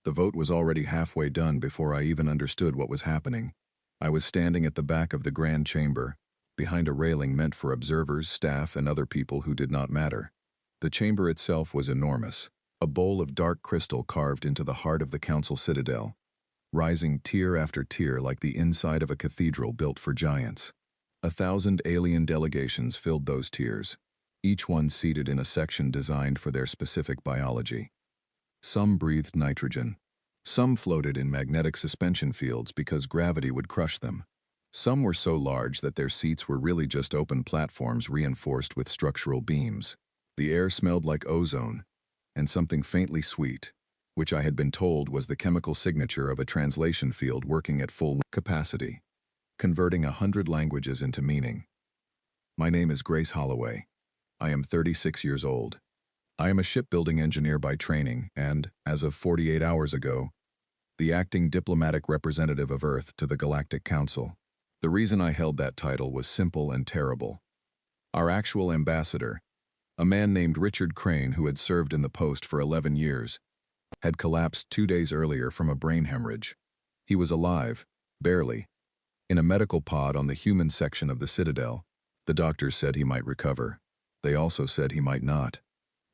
The vote was already halfway done before I even understood what was happening. I was standing at the back of the grand chamber, behind a railing meant for observers, staff, and other people who did not matter. The chamber itself was enormous, a bowl of dark crystal carved into the heart of the council citadel, rising tier after tier like the inside of a cathedral built for giants. 1,000 alien delegations filled those tiers, each one seated in a section designed for their specific biology. Some breathed nitrogen. Some floated in magnetic suspension fields because gravity would crush them. Some were so large that their seats were really just open platforms reinforced with structural beams. The air smelled like ozone, and something faintly sweet, which I had been told was the chemical signature of a translation field working at full capacity, converting 100 languages into meaning. My name is Grace Holloway. I am 36 years old. I am a shipbuilding engineer by training and, as of 48 hours ago, the acting diplomatic representative of Earth to the Galactic Council. The reason I held that title was simple and terrible. Our actual ambassador, a man named Richard Crane who had served in the post for 11 years, had collapsed 2 days earlier from a brain hemorrhage. He was alive, barely, in a medical pod on the human section of the Citadel. The doctors said he might recover. They also said he might not.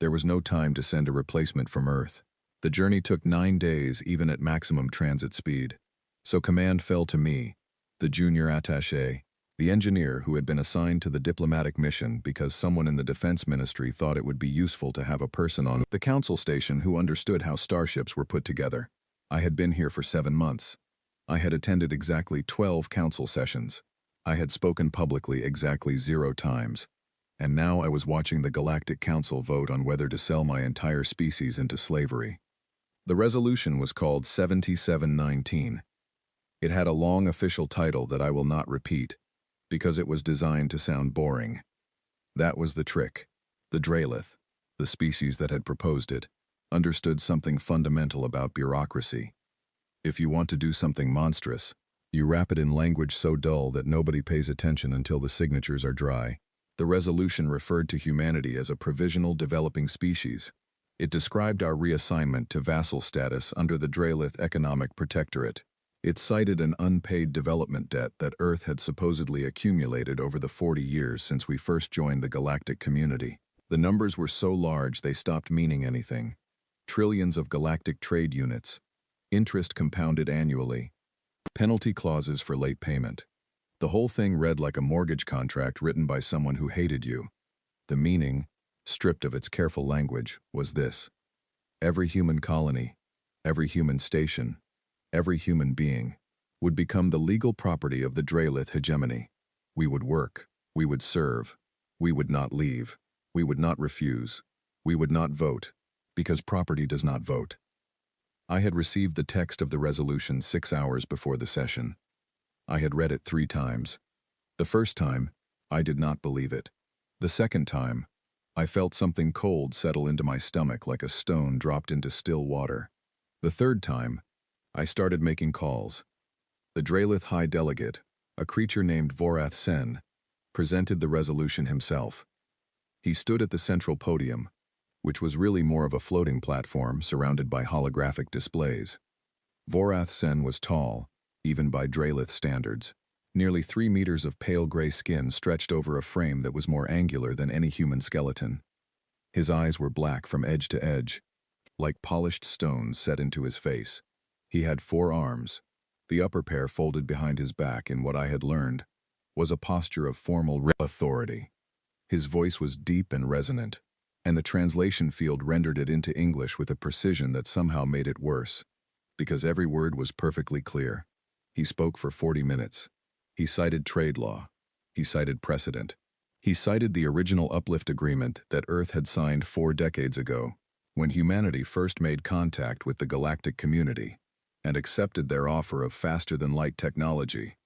There was no time to send a replacement from Earth. The journey took 9 days even at maximum transit speed. So command fell to me, the junior attaché, the engineer who had been assigned to the diplomatic mission because someone in the Defense Ministry thought it would be useful to have a person on the council station who understood how starships were put together. I had been here for 7 months. I had attended exactly 12 council sessions. I had spoken publicly exactly 0 times. And now I was watching the Galactic Council vote on whether to sell my entire species into slavery. The resolution was called 7719. It had a long official title that I will not repeat, because it was designed to sound boring. That was the trick. The Draelith, the species that had proposed it, understood something fundamental about bureaucracy. If you want to do something monstrous, you wrap it in language so dull that nobody pays attention until the signatures are dry. The resolution referred to humanity as a provisional developing species. It described our reassignment to vassal status under the Draelith Economic Protectorate. It cited an unpaid development debt that Earth had supposedly accumulated over the 40 years since we first joined the galactic community. The numbers were so large they stopped meaning anything. Trillions of galactic trade units, interest compounded annually, penalty clauses for late payment. The whole thing read like a mortgage contract written by someone who hated you. The meaning, stripped of its careful language, was this: every human colony, every human station, every human being would become the legal property of the Draelith hegemony. We would work, we would serve, we would not leave, we would not refuse, we would not vote, because property does not vote. I had received the text of the resolution 6 hours before the session. I had read it 3 times. The first time, I did not believe it. The second time, I felt something cold settle into my stomach like a stone dropped into still water. The third time, I started making calls. The Draelith High Delegate, a creature named Vorath Sen, presented the resolution himself. He stood at the central podium, which was really more of a floating platform surrounded by holographic displays. Vorath Sen was tall, even by Draelith standards. Nearly 3 meters of pale gray skin stretched over a frame that was more angular than any human skeleton. His eyes were black from edge to edge, like polished stones set into his face. He had 4 arms, the upper pair folded behind his back in what I had learned was a posture of formal authority. His voice was deep and resonant, and the translation field rendered it into English with a precision that somehow made it worse, because every word was perfectly clear. He spoke for 40 minutes. He cited trade law. He cited precedent. He cited the original uplift agreement that Earth had signed 4 decades ago, when humanity first made contact with the galactic community and accepted their offer of faster-than-light technology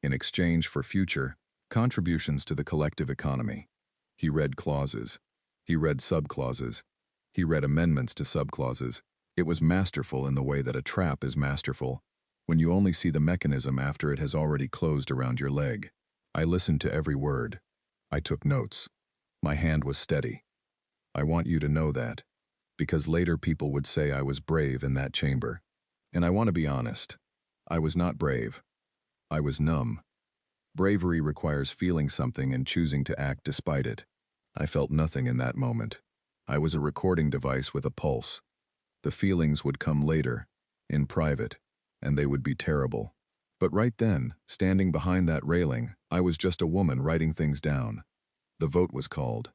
in exchange for future contributions to the collective economy. He read clauses. He read subclauses. He read amendments to subclauses. It was masterful in the way that a trap is masterful, when you only see the mechanism after it has already closed around your leg. I listened to every word. I took notes. My hand was steady. I want you to know that, because later people would say I was brave in that chamber. And I want to be honest. I was not brave. I was numb. Bravery requires feeling something and choosing to act despite it. I felt nothing in that moment. I was a recording device with a pulse. The feelings would come later, in private, and they would be terrible. But right then, standing behind that railing, I was just a woman writing things down. The vote was called.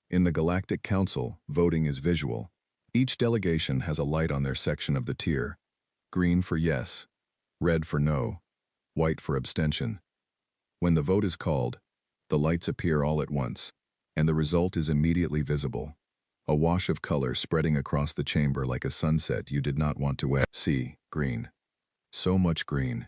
In the Galactic Council, voting is visual. Each delegation has a light on their section of the tier. Green for yes, red for no, white for abstention. When the vote is called, the lights appear all at once, and the result is immediately visible. A wash of color spreading across the chamber like a sunset you did not want to see. Green. So much green.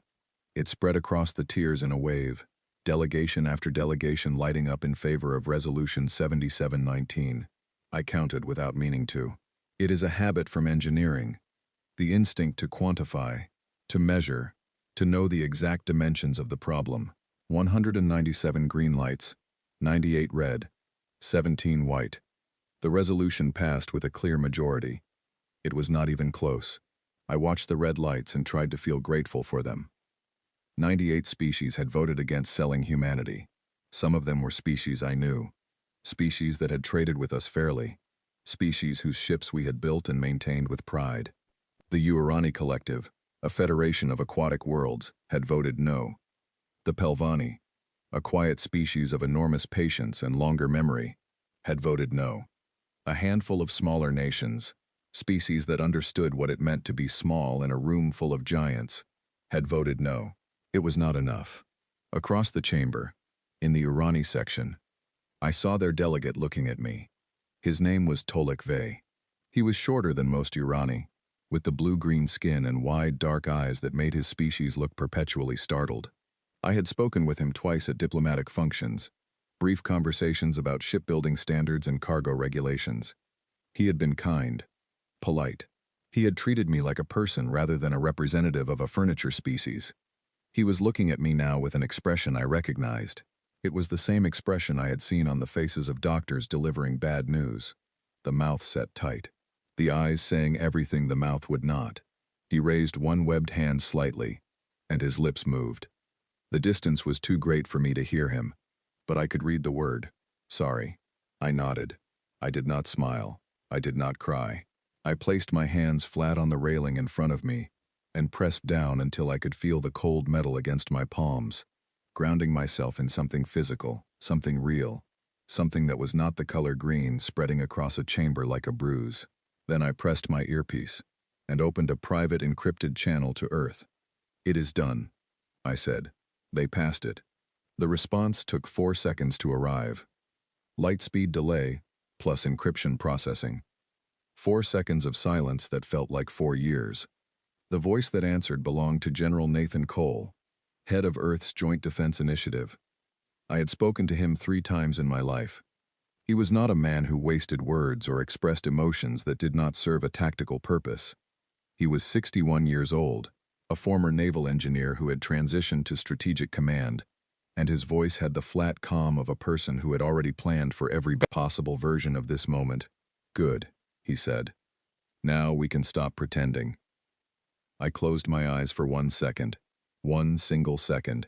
It spread across the tiers in a wave, delegation after delegation lighting up in favor of Resolution 7719. I counted without meaning to. It is a habit from engineering. The instinct to quantify, to measure, to know the exact dimensions of the problem. 197 green lights, 98 red, 17 white. The resolution passed with a clear majority. It was not even close. I watched the red lights and tried to feel grateful for them. 98 species had voted against selling humanity. Some of them were species I knew. Species that had traded with us fairly. Species whose ships we had built and maintained with pride. The Urani Collective, a federation of aquatic worlds, had voted no. The Pelvani, a quiet species of enormous patience and longer memory, had voted no. A handful of smaller nations, species that understood what it meant to be small in a room full of giants, had voted no. It was not enough. Across the chamber, in the Urani section, I saw their delegate looking at me. His name was Tolik Vey. He was shorter than most Urani, with the blue-green skin and wide, dark eyes that made his species look perpetually startled. I had spoken with him twice at diplomatic functions, brief conversations about shipbuilding standards and cargo regulations. He had been kind, polite. He had treated me like a person rather than a representative of a furniture species. He was looking at me now with an expression I recognized. It was the same expression I had seen on the faces of doctors delivering bad news. The mouth set tight. The eyes saying everything the mouth would not. He raised one webbed hand slightly, and his lips moved. The distance was too great for me to hear him, but I could read the word. Sorry. I nodded. I did not smile. I did not cry. I placed my hands flat on the railing in front of me and pressed down until I could feel the cold metal against my palms, grounding myself in something physical, something real, something that was not the color green spreading across a chamber like a bruise. Then I pressed my earpiece and opened a private encrypted channel to Earth. It is done, I said. They passed it. The response took 4 seconds to arrive. Light speed delay, plus encryption processing. 4 seconds of silence that felt like 4 years. The voice that answered belonged to General Nathan Cole, head of Earth's Joint Defense Initiative. I had spoken to him 3 times in my life. He was not a man who wasted words or expressed emotions that did not serve a tactical purpose. He was 61 years old, a former naval engineer who had transitioned to strategic command, and his voice had the flat calm of a person who had already planned for every possible version of this moment. Good, he said. Now we can stop pretending. I closed my eyes for 1 second, 1 single second.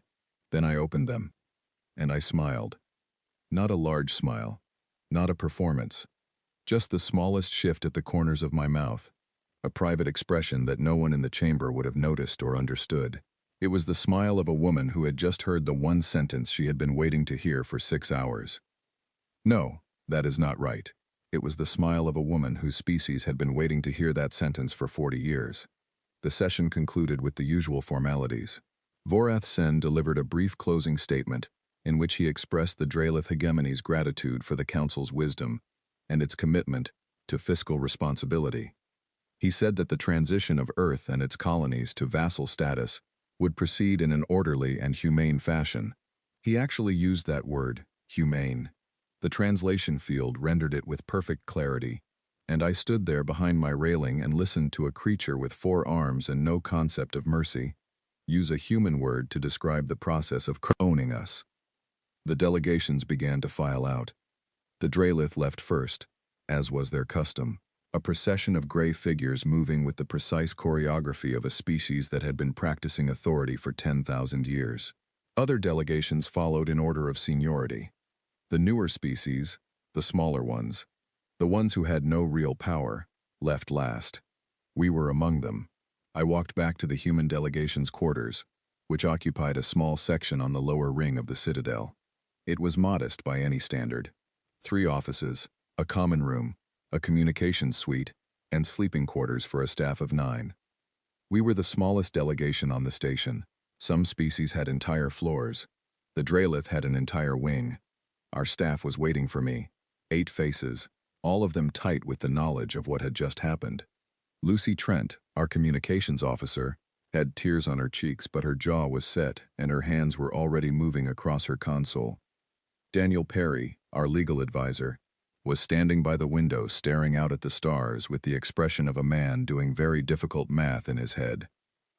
Then I opened them, and I smiled. Not a large smile, not a performance, just the smallest shift at the corners of my mouth, a private expression that no one in the chamber would have noticed or understood. It was the smile of a woman who had just heard the one sentence she had been waiting to hear for 6 hours. No, that is not right. It was the smile of a woman whose species had been waiting to hear that sentence for 40 years. The session concluded with the usual formalities. Vorath Sen delivered a brief closing statement in which he expressed the Drelith hegemony's gratitude for the Council's wisdom and its commitment to fiscal responsibility. He said that the transition of Earth and its colonies to vassal status would proceed in an orderly and humane fashion. He actually used that word, humane. The translation field rendered it with perfect clarity, and I stood there behind my railing and listened to a creature with 4 arms and no concept of mercy use a human word to describe the process of owning us. The delegations began to file out. The Drelith left first, as was their custom. a procession of gray figures moving with the precise choreography of a species that had been practicing authority for 10,000 years. Other delegations followed in order of seniority. The newer species, the smaller ones, the ones who had no real power, left last. We were among them. I walked back to the human delegation's quarters, which occupied a small section on the lower ring of the citadel. It was modest by any standard. 3 offices, a common room, a communications suite, and sleeping quarters for a staff of 9. We were the smallest delegation on the station. Some species had entire floors. The Draelith had an entire wing. Our staff was waiting for me. 8 faces, all of them tight with the knowledge of what had just happened. Lucy Trent, our communications officer, had tears on her cheeks, but her jaw was set and her hands were already moving across her console. Daniel Perry, our legal advisor, was standing by the window staring out at the stars with the expression of a man doing very difficult math in his head.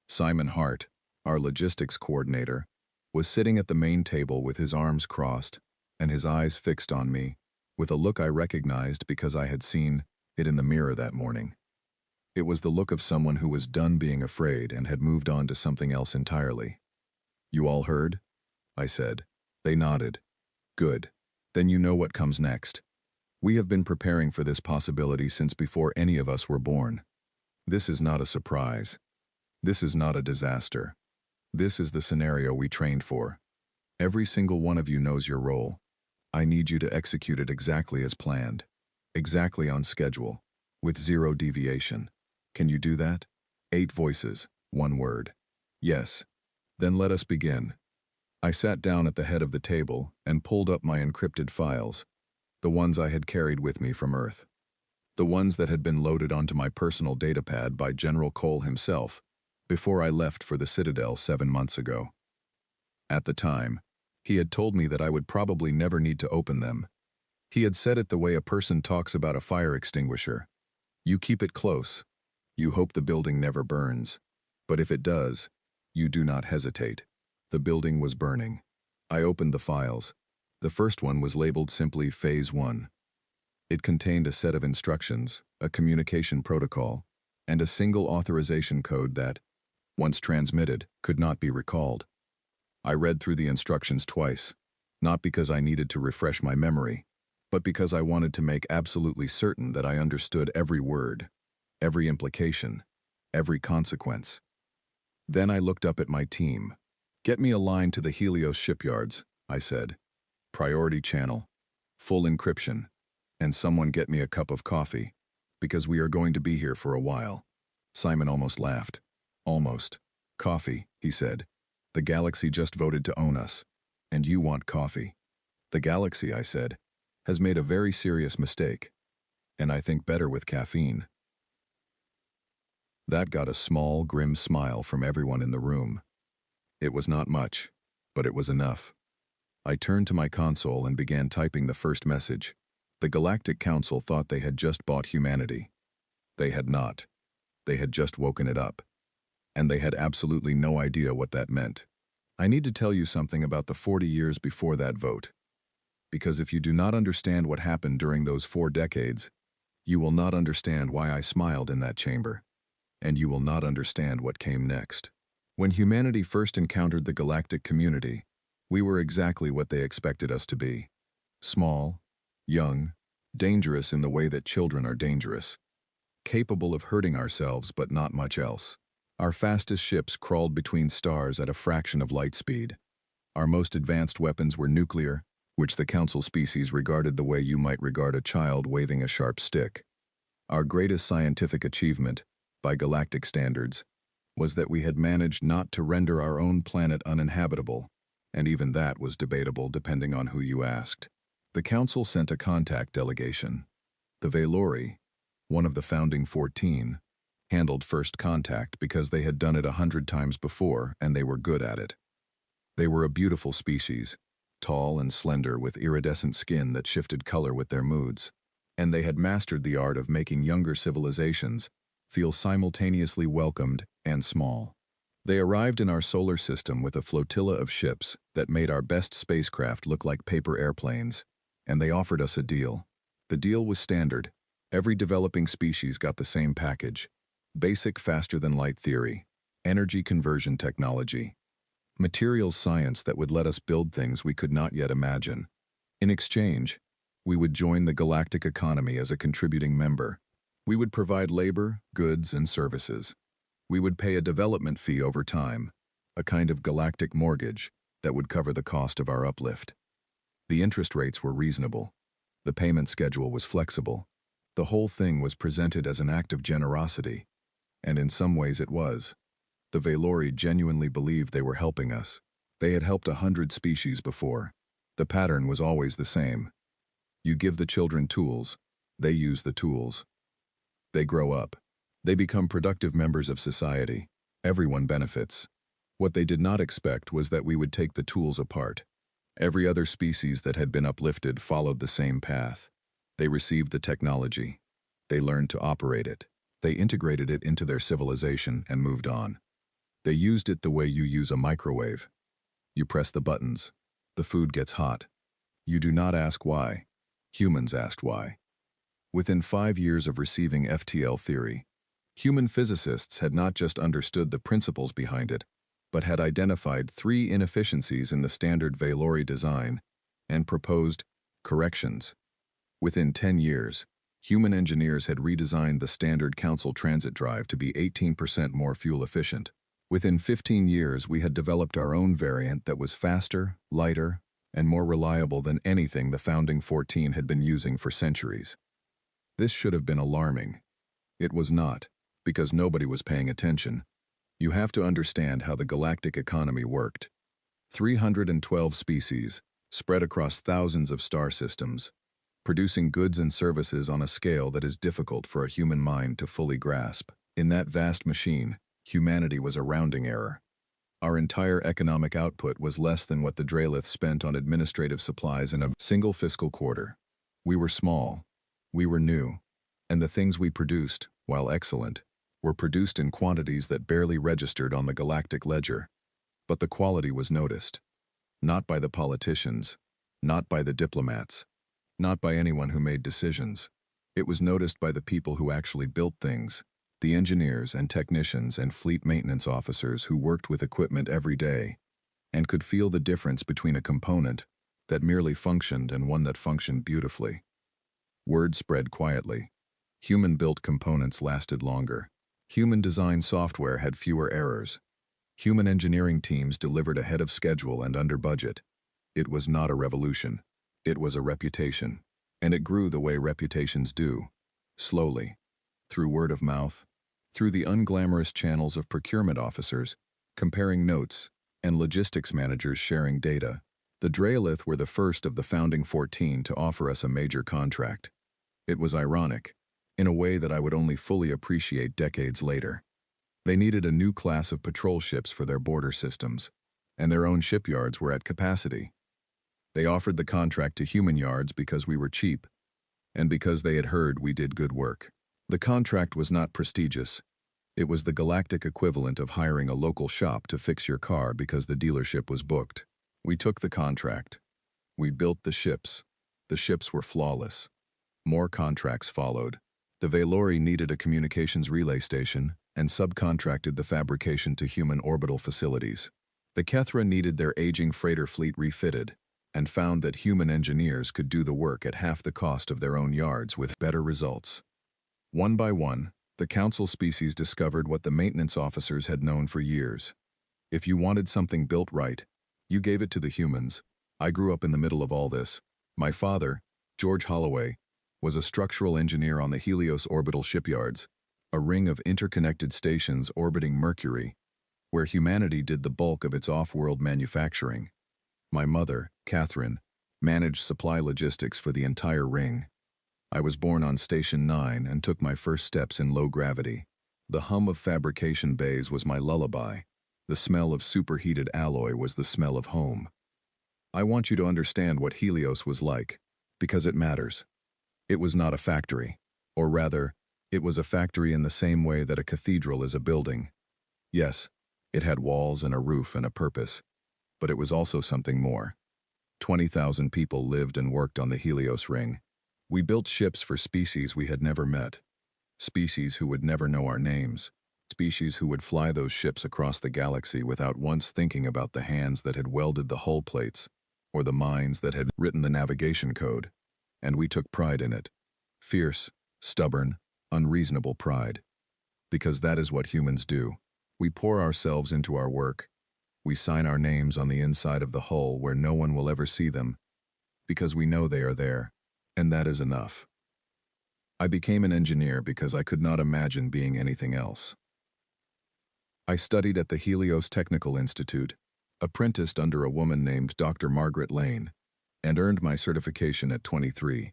Simon Hart, our logistics coordinator, was sitting at the main table with his arms crossed and his eyes fixed on me, with a look I recognized because I had seen it in the mirror that morning. It was the look of someone who was done being afraid and had moved on to something else entirely. "You all heard?" I said. They nodded. "Good. Then you know what comes next. We have been preparing for this possibility since before any of us were born. This is not a surprise. This is not a disaster. This is the scenario we trained for. Every single one of you knows your role. I need you to execute it exactly as planned, exactly on schedule, with 0 deviation. Can you do that?" 8 voices, 1 word. "Yes." "Then let us begin." I sat down at the head of the table and pulled up my encrypted files, the ones I had carried with me from Earth, the ones that had been loaded onto my personal datapad by General Cole himself before I left for the Citadel 7 months ago. At the time, he had told me that I would probably never need to open them. He had said it the way a person talks about a fire extinguisher. You keep it close. You hope the building never burns. But if it does, you do not hesitate. The building was burning. I opened the files. The first one was labeled simply Phase 1. It contained a set of instructions, a communication protocol, and a single authorization code that, once transmitted, could not be recalled. I read through the instructions twice, not because I needed to refresh my memory, but because I wanted to make absolutely certain that I understood every word, every implication, every consequence. Then I looked up at my team. "Get me a line to the Helios shipyards," I said. "Priority channel, full encryption, and someone get me a cup of coffee, because we are going to be here for a while." Simon almost laughed. "Almost. Coffee," he said. "The galaxy just voted to own us, and you want coffee." "The galaxy," I said, "has made a very serious mistake, and I think better with caffeine." That got a small, grim smile from everyone in the room. It was not much, but it was enough. I turned to my console and began typing the first message. The Galactic Council thought they had just bought humanity. They had not. They had just woken it up. And they had absolutely no idea what that meant. I need to tell you something about the 40 years before that vote. Because if you do not understand what happened during those 4 decades, you will not understand why I smiled in that chamber. And you will not understand what came next. When humanity first encountered the galactic community, we were exactly what they expected us to be. Small, young, dangerous in the way that children are dangerous. Capable of hurting ourselves but not much else. Our fastest ships crawled between stars at a fraction of light speed. Our most advanced weapons were nuclear, which the Council species regarded the way you might regard a child waving a sharp stick. Our greatest scientific achievement, by galactic standards, was that we had managed not to render our own planet uninhabitable, and even that was debatable depending on who you asked. The Council sent a contact delegation. The Valori, one of the founding 14, handled first contact because they had done it 100 times before and they were good at it. They were a beautiful species, tall and slender with iridescent skin that shifted color with their moods, and they had mastered the art of making younger civilizations feel simultaneously welcomed and small. They arrived in our solar system with a flotilla of ships that made our best spacecraft look like paper airplanes, and they offered us a deal. The deal was standard: Every developing species got the same package: basic faster-than-light theory, energy conversion technology, materials science that would let us build things we could not yet imagine. In exchange, we would join the galactic economy as a contributing member. We would provide labor, goods, and services. We would pay a development fee over time, a kind of galactic mortgage that would cover the cost of our uplift. The interest rates were reasonable. The payment schedule was flexible. The whole thing was presented as an act of generosity, and in some ways it was. The Valori genuinely believed they were helping us. They had helped 100 species before. The pattern was always the same. You give the children tools, they use the tools. They grow up. They become productive members of society. Everyone benefits. What they did not expect was that we would take the tools apart. Every other species that had been uplifted followed the same path. They received the technology. They learned to operate it. They integrated it into their civilization and moved on. They used it the way you use a microwave. You press the buttons. The food gets hot. You do not ask why. Humans asked why. Within 5 years of receiving FTL theory, human physicists had not just understood the principles behind it, but had identified 3 inefficiencies in the standard Valori design and proposed corrections. Within 10 years, human engineers had redesigned the standard Council transit drive to be 18% more fuel efficient. Within 15 years, we had developed our own variant that was faster, lighter, and more reliable than anything the founding 14 had been using for centuries. This should have been alarming. It was not, because nobody was paying attention. You have to understand how the galactic economy worked. 312 species, spread across thousands of star systems, producing goods and services on a scale that is difficult for a human mind to fully grasp. In that vast machine, humanity was a rounding error. Our entire economic output was less than what the Dralith spent on administrative supplies in a single fiscal quarter. We were small. We were new. And the things we produced, while excellent, were produced in quantities that barely registered on the galactic ledger. But the quality was noticed. Not by the politicians, not by the diplomats, not by anyone who made decisions. It was noticed by the people who actually built things, the engineers and technicians and fleet maintenance officers who worked with equipment every day and could feel the difference between a component that merely functioned and one that functioned beautifully. Word spread quietly. Human-built components lasted longer. Human-designed software had fewer errors. Human engineering teams delivered ahead of schedule and under budget. It was not a revolution. It was a reputation. And it grew the way reputations do. Slowly. Through word of mouth. Through the unglamorous channels of procurement officers, comparing notes, and logistics managers sharing data. The Dralith were the first of the founding 14 to offer us a major contract. It was ironic, in a way that I would only fully appreciate decades later. They needed a new class of patrol ships for their border systems, and their own shipyards were at capacity. They offered the contract to human yards because we were cheap, and because they had heard we did good work. The contract was not prestigious. It was the galactic equivalent of hiring a local shop to fix your car because the dealership was booked. We took the contract. We built the ships. The ships were flawless. More contracts followed. The Valori needed a communications relay station and subcontracted the fabrication to human orbital facilities. The Kethra needed their aging freighter fleet refitted and found that human engineers could do the work at half the cost of their own yards with better results. One by one, the Council species discovered what the maintenance officers had known for years. If you wanted something built right, you gave it to the humans. I grew up in the middle of all this. My father, George Holloway, was a structural engineer on the Helios orbital shipyards, a ring of interconnected stations orbiting Mercury, where humanity did the bulk of its off-world manufacturing. My mother, Catherine, managed supply logistics for the entire ring. I was born on Station 9 and took my first steps in low gravity. The hum of fabrication bays was my lullaby. The smell of superheated alloy was the smell of home. I want you to understand what Helios was like, because it matters. It was not a factory, or rather, it was a factory in the same way that a cathedral is a building. Yes, it had walls and a roof and a purpose, but it was also something more. 20,000 people lived and worked on the Helios ring. We built ships for species we had never met, species who would never know our names, species who would fly those ships across the galaxy without once thinking about the hands that had welded the hull plates or the minds that had written the navigation code. And we took pride in it. Fierce, stubborn, unreasonable pride. Because that is what humans do. We pour ourselves into our work. We sign our names on the inside of the hull where no one will ever see them, because we know they are there, and that is enough. I became an engineer because I could not imagine being anything else. I studied at the Helios Technical Institute, apprenticed under a woman named Dr. Margaret Lane, and earned my certification at 23.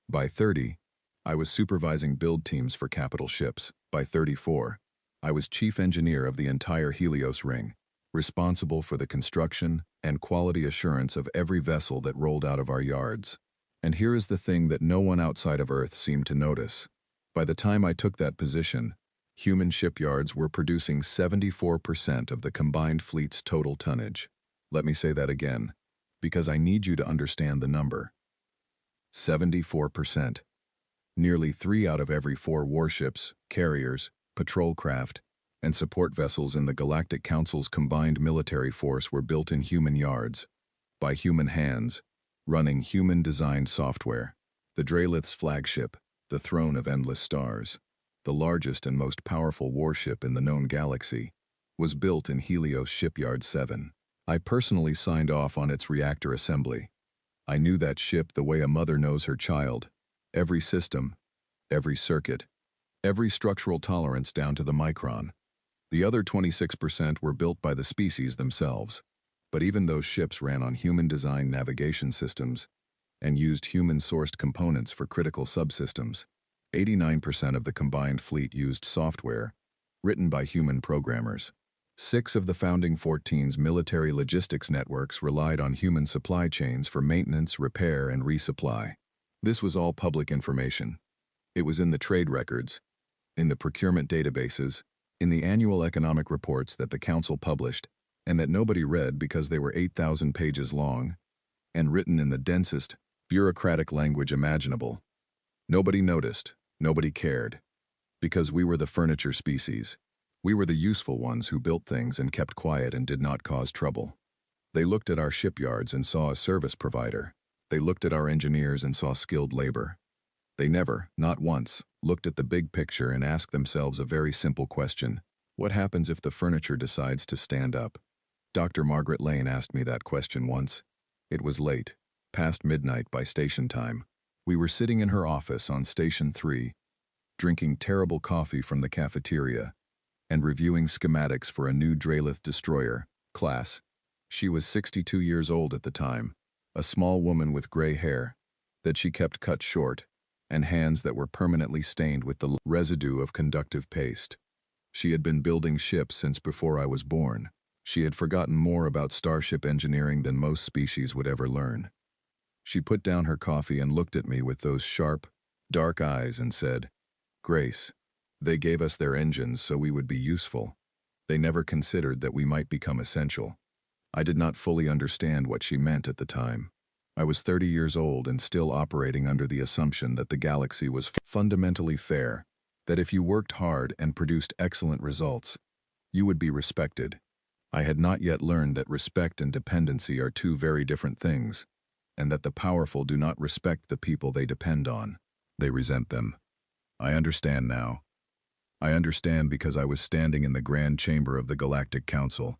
By 30, I was supervising build teams for capital ships. By 34, I was chief engineer of the entire Helios ring, responsible for the construction and quality assurance of every vessel that rolled out of our yards. And here is the thing that no one outside of Earth seemed to notice. By the time I took that position, human shipyards were producing 74% of the combined fleet's total tonnage. Let me say that again, because I need you to understand the number. 74%. Nearly 3 out of every 4 warships, carriers, patrol craft, and support vessels in the Galactic Council's combined military force were built in human yards, by human hands, running human-designed software. The Drelith's flagship, the Throne of Endless Stars, the largest and most powerful warship in the known galaxy, was built in Helios Shipyard 7. I personally signed off on its reactor assembly. I knew that ship the way a mother knows her child, every system, every circuit, every structural tolerance down to the micron. The other 26% were built by the species themselves, but even those ships ran on human-designed navigation systems and used human-sourced components for critical subsystems. 89% of the combined fleet used software, written by human programmers. 6 of the founding 14's military logistics networks relied on human supply chains for maintenance, repair, and resupply. This was all public information. It was in the trade records, in the procurement databases, in the annual economic reports that the Council published, and that nobody read because they were 8,000 pages long, and written in the densest, bureaucratic language imaginable. Nobody noticed, nobody cared, because we were the furniture species. We were the useful ones who built things and kept quiet and did not cause trouble. They looked at our shipyards and saw a service provider. They looked at our engineers and saw skilled labor. They never, not once, looked at the big picture and asked themselves a very simple question. What happens if the furniture decides to stand up? Dr. Margaret Lane asked me that question once. It was late, past midnight by station time. We were sitting in her office on Station 3, drinking terrible coffee from the cafeteria, and reviewing schematics for a new Drelith destroyer, class. She was 62 years old at the time, a small woman with gray hair that she kept cut short, and hands that were permanently stained with the residue of conductive paste. She had been building ships since before I was born. She had forgotten more about starship engineering than most species would ever learn. She put down her coffee and looked at me with those sharp, dark eyes and said, "Grace, they gave us their engines so we would be useful. They never considered that we might become essential." I did not fully understand what she meant at the time. I was 30 years old and still operating under the assumption that the galaxy was fundamentally fair, that if you worked hard and produced excellent results, you would be respected. I had not yet learned that respect and dependency are 2 very different things, and that the powerful do not respect the people they depend on. They resent them. I understand now. I understand because I was standing in the Grand Chamber of the Galactic Council,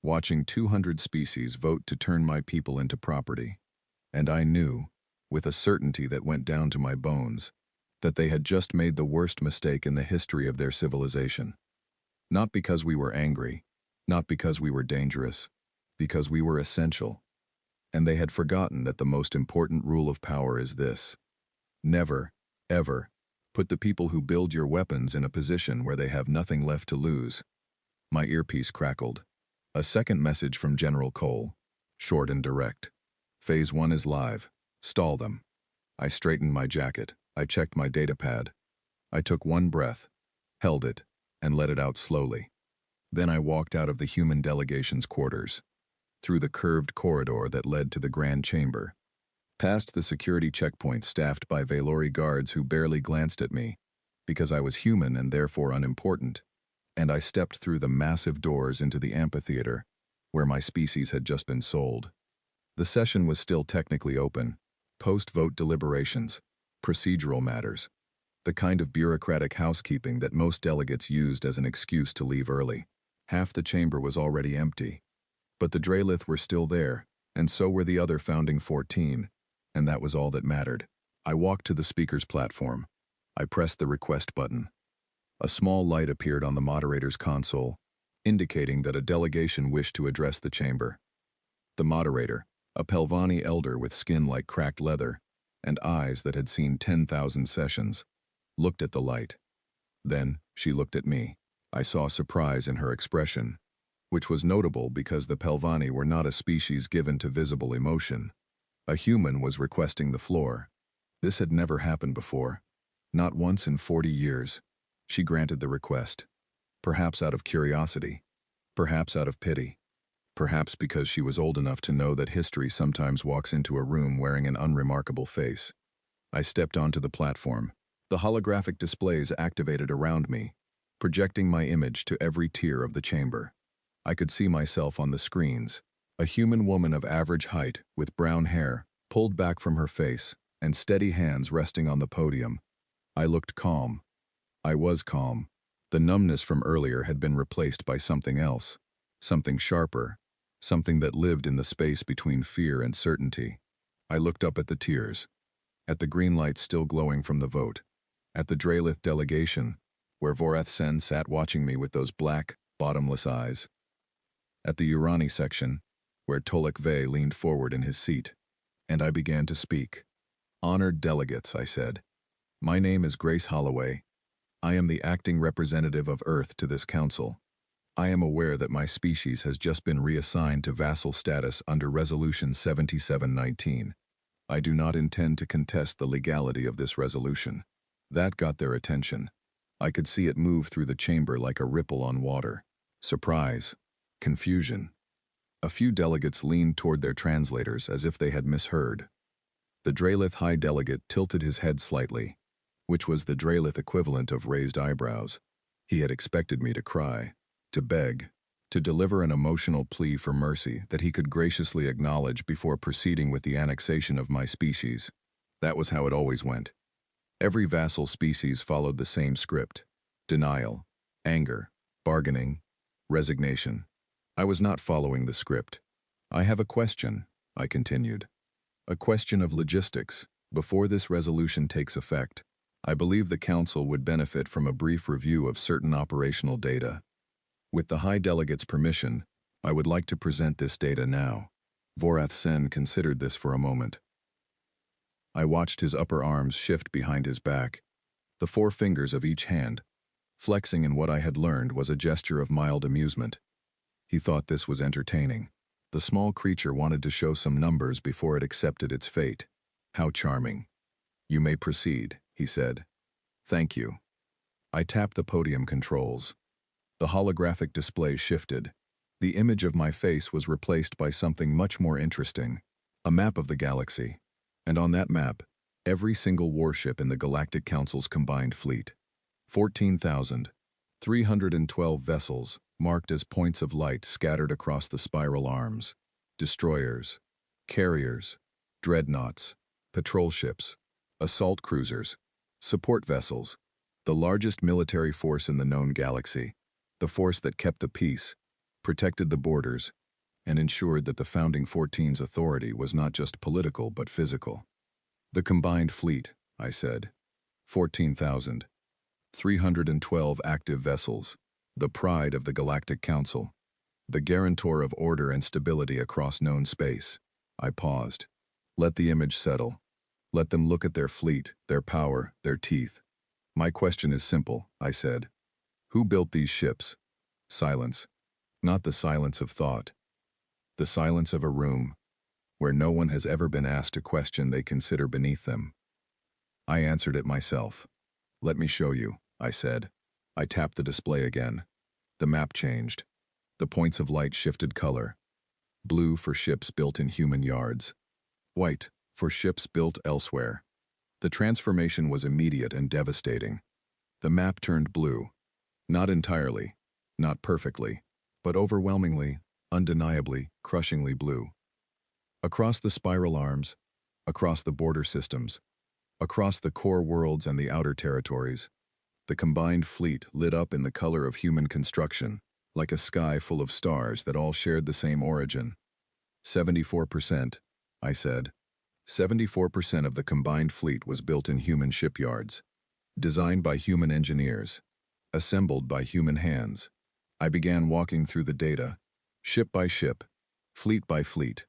watching 200 species vote to turn my people into property. And I knew, with a certainty that went down to my bones, that they had just made the worst mistake in the history of their civilization. Not because we were angry, not because we were dangerous, because we were essential. And they had forgotten that the most important rule of power is this: never, ever, put the people who build your weapons in a position where they have nothing left to lose. My earpiece crackled. A second message from General Cole, short and direct. Phase 1 is live. Stall them. I straightened my jacket. I checked my datapad. I took one breath, held it, and let it out slowly. Then I walked out of the human delegation's quarters, through the curved corridor that led to the Grand Chamber. Past the security checkpoint staffed by Valori guards who barely glanced at me, because I was human and therefore unimportant, and I stepped through the massive doors into the amphitheater, where my species had just been sold. The session was still technically open. Post-vote deliberations, procedural matters, the kind of bureaucratic housekeeping that most delegates used as an excuse to leave early. Half the chamber was already empty. But the Draelith were still there, and so were the other founding 14, and that was all that mattered. I walked to the speaker's platform. I pressed the request button. A small light appeared on the moderator's console, indicating that a delegation wished to address the chamber. The moderator, a Pelvani elder with skin like cracked leather, and eyes that had seen 10,000 sessions, looked at the light. Then, she looked at me. I saw surprise in her expression, which was notable because the Pelvani were not a species given to visible emotion. A human was requesting the floor. This had never happened before. Not once in 40 years. She granted the request. Perhaps out of curiosity. Perhaps out of pity. Perhaps because she was old enough to know that history sometimes walks into a room wearing an unremarkable face. I stepped onto the platform. The holographic displays activated around me, projecting my image to every tier of the chamber. I could see myself on the screens, a human woman of average height with brown hair, pulled back from her face, and steady hands resting on the podium. I looked calm. I was calm. The numbness from earlier had been replaced by something else, something sharper, something that lived in the space between fear and certainty. I looked up at the tiers, at the green light still glowing from the vote, at the Draelith delegation, where Vorath Sen sat watching me with those black, bottomless eyes, at the Urani section, where Tolek Ve leaned forward in his seat, and I began to speak. Honored delegates, I said. My name is Grace Holloway. I am the acting representative of Earth to this council. I am aware that my species has just been reassigned to vassal status under Resolution 7719. I do not intend to contest the legality of this resolution. That got their attention. I could see it move through the chamber like a ripple on water. Surprise. Confusion. A few delegates leaned toward their translators as if they had misheard. The Draelith High Delegate tilted his head slightly, which was the Draelith equivalent of raised eyebrows. He had expected me to cry, to beg, to deliver an emotional plea for mercy that he could graciously acknowledge before proceeding with the annexation of my species. That was how it always went. Every vassal species followed the same script: denial, anger, bargaining, resignation. I was not following the script. I have a question, I continued. A question of logistics. Before this resolution takes effect, I believe the Council would benefit from a brief review of certain operational data. With the High Delegate's permission, I would like to present this data now. Vorath Sen considered this for a moment. I watched his upper arms shift behind his back, the 4 fingers of each hand. Flexing in what I had learned was a gesture of mild amusement. He thought this was entertaining. The small creature wanted to show some numbers before it accepted its fate. How charming. You may proceed, he said. Thank you. I tapped the podium controls. The holographic display shifted. The image of my face was replaced by something much more interesting, a map of the galaxy. And on that map, every single warship in the Galactic Council's combined fleet. 14,312 vessels, marked as points of light scattered across the spiral arms. Destroyers, carriers, dreadnoughts, patrol ships, assault cruisers, support vessels, the largest military force in the known galaxy, the force that kept the peace, protected the borders, and ensured that the Founding 14's authority was not just political but physical. The combined fleet, I said. 14,312 active vessels, the pride of the Galactic Council, the guarantor of order and stability across known space. I paused. Let the image settle. Let them look at their fleet, their power, their teeth. My question is simple, I said. Who built these ships? Silence. Not the silence of thought. The silence of a room, where no one has ever been asked a question they consider beneath them. I answered it myself. Let me show you, I said. I tapped the display again. The map changed. The points of light shifted color. Blue for ships built in human yards. White for ships built elsewhere. The transformation was immediate and devastating. The map turned blue. Not entirely, not perfectly, but overwhelmingly, undeniably, crushingly blue. Across the spiral arms, across the border systems, across the core worlds and the outer territories, the combined fleet lit up in the color of human construction, like a sky full of stars that all shared the same origin. 74%, I said. 74% of the combined fleet was built in human shipyards, designed by human engineers, assembled by human hands. I began walking through the data, ship by ship, fleet by fleet,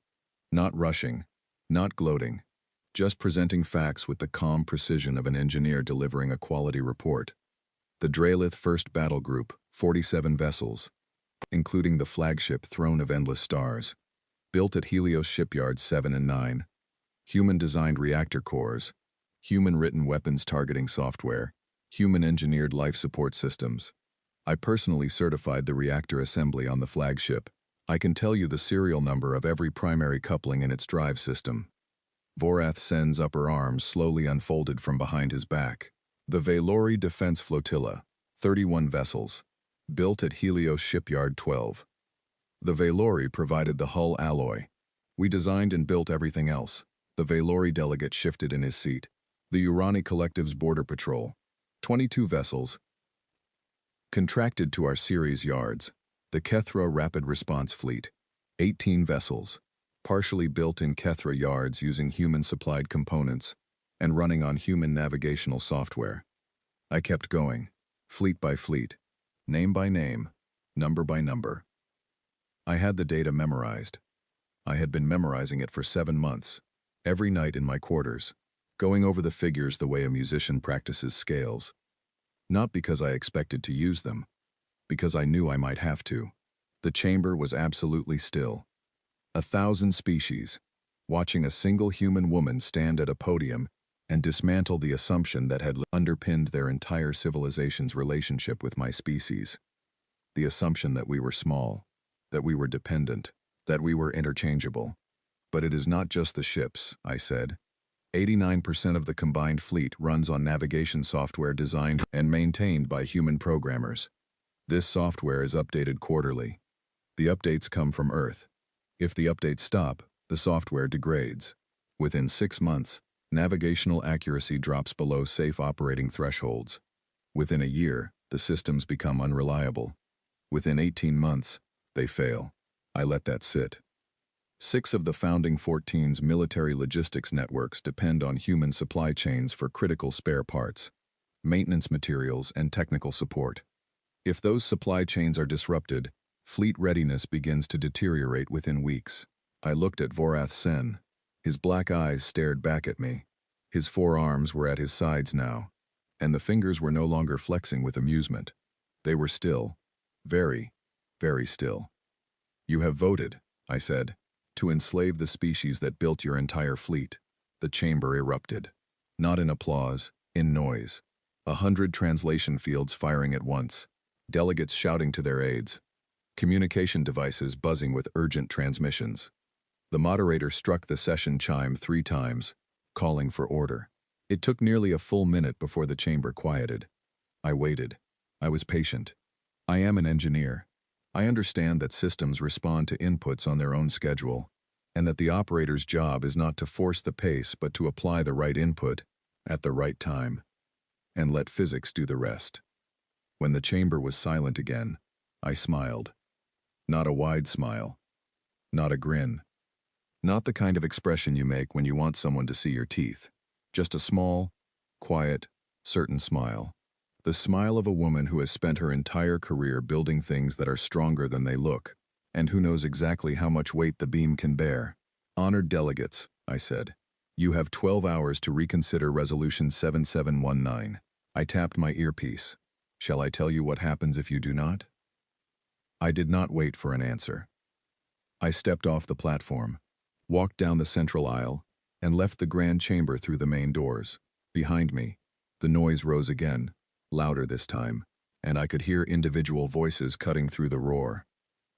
not rushing, not gloating, just presenting facts with the calm precision of an engineer delivering a quality report. The Drelith First Battle Group, 47 vessels, including the flagship Throne of Endless Stars, built at Helios Shipyards 7 and 9, human-designed reactor cores, human-written weapons targeting software, human-engineered life support systems. I personally certified the reactor assembly on the flagship. I can tell you the serial number of every primary coupling in its drive system. Vorath Sen's upper arms slowly unfolded from behind his back. The Valori Defense Flotilla, 31 vessels, built at Helios Shipyard 12. The Valori provided the hull alloy. We designed and built everything else. The Valori delegate shifted in his seat. The Urani Collective's border patrol, 22 vessels, contracted to our series yards. The Kethra Rapid Response Fleet, 18 vessels, partially built in Kethra yards using human-supplied components and running on human navigational software. I kept going, fleet by fleet, name by name, number by number. I had the data memorized. I had been memorizing it for 7 months, every night in my quarters, going over the figures the way a musician practices scales. Not because I expected to use them, because I knew I might have to. The chamber was absolutely still. 1,000 species, watching a single human woman stand at a podium and dismantle the assumption that had underpinned their entire civilization's relationship with my species. The assumption that we were small, that we were dependent, that we were interchangeable. But it is not just the ships, I said. 89% of the combined fleet runs on navigation software designed and maintained by human programmers. This software is updated quarterly. The updates come from Earth. If the updates stop, the software degrades. Within 6 months, navigational accuracy drops below safe operating thresholds. Within a year, the systems become unreliable. Within 18 months, they fail. I let that sit. 6 of the founding 14's military logistics networks depend on human supply chains for critical spare parts, maintenance materials, and technical support. If those supply chains are disrupted, fleet readiness begins to deteriorate within weeks. I looked at Vorath Sen. His black eyes stared back at me. His 4 arms were at his sides now, and the fingers were no longer flexing with amusement. They were still, very, very still. "You have voted," I said, "to enslave the species that built your entire fleet." The chamber erupted. Not in applause, in noise. 100 translation fields firing at once. Delegates shouting to their aides. Communication devices buzzing with urgent transmissions. The moderator struck the session chime 3 times, calling for order. It took nearly a full minute before the chamber quieted. I waited. I was patient. I am an engineer. I understand that systems respond to inputs on their own schedule, and that the operator's job is not to force the pace but to apply the right input at the right time, and let physics do the rest. When the chamber was silent again, I smiled. Not a wide smile. Not a grin. Not the kind of expression you make when you want someone to see your teeth. Just a small, quiet, certain smile. The smile of a woman who has spent her entire career building things that are stronger than they look, and who knows exactly how much weight the beam can bear. "Honored delegates," I said, "you have 12 hours to reconsider Resolution 7719. I tapped my earpiece. Shall I tell you what happens if you do not? I did not wait for an answer. I stepped off the platform, walked down the central aisle, and left the grand chamber through the main doors. Behind me, the noise rose again, louder this time, and I could hear individual voices cutting through the roar.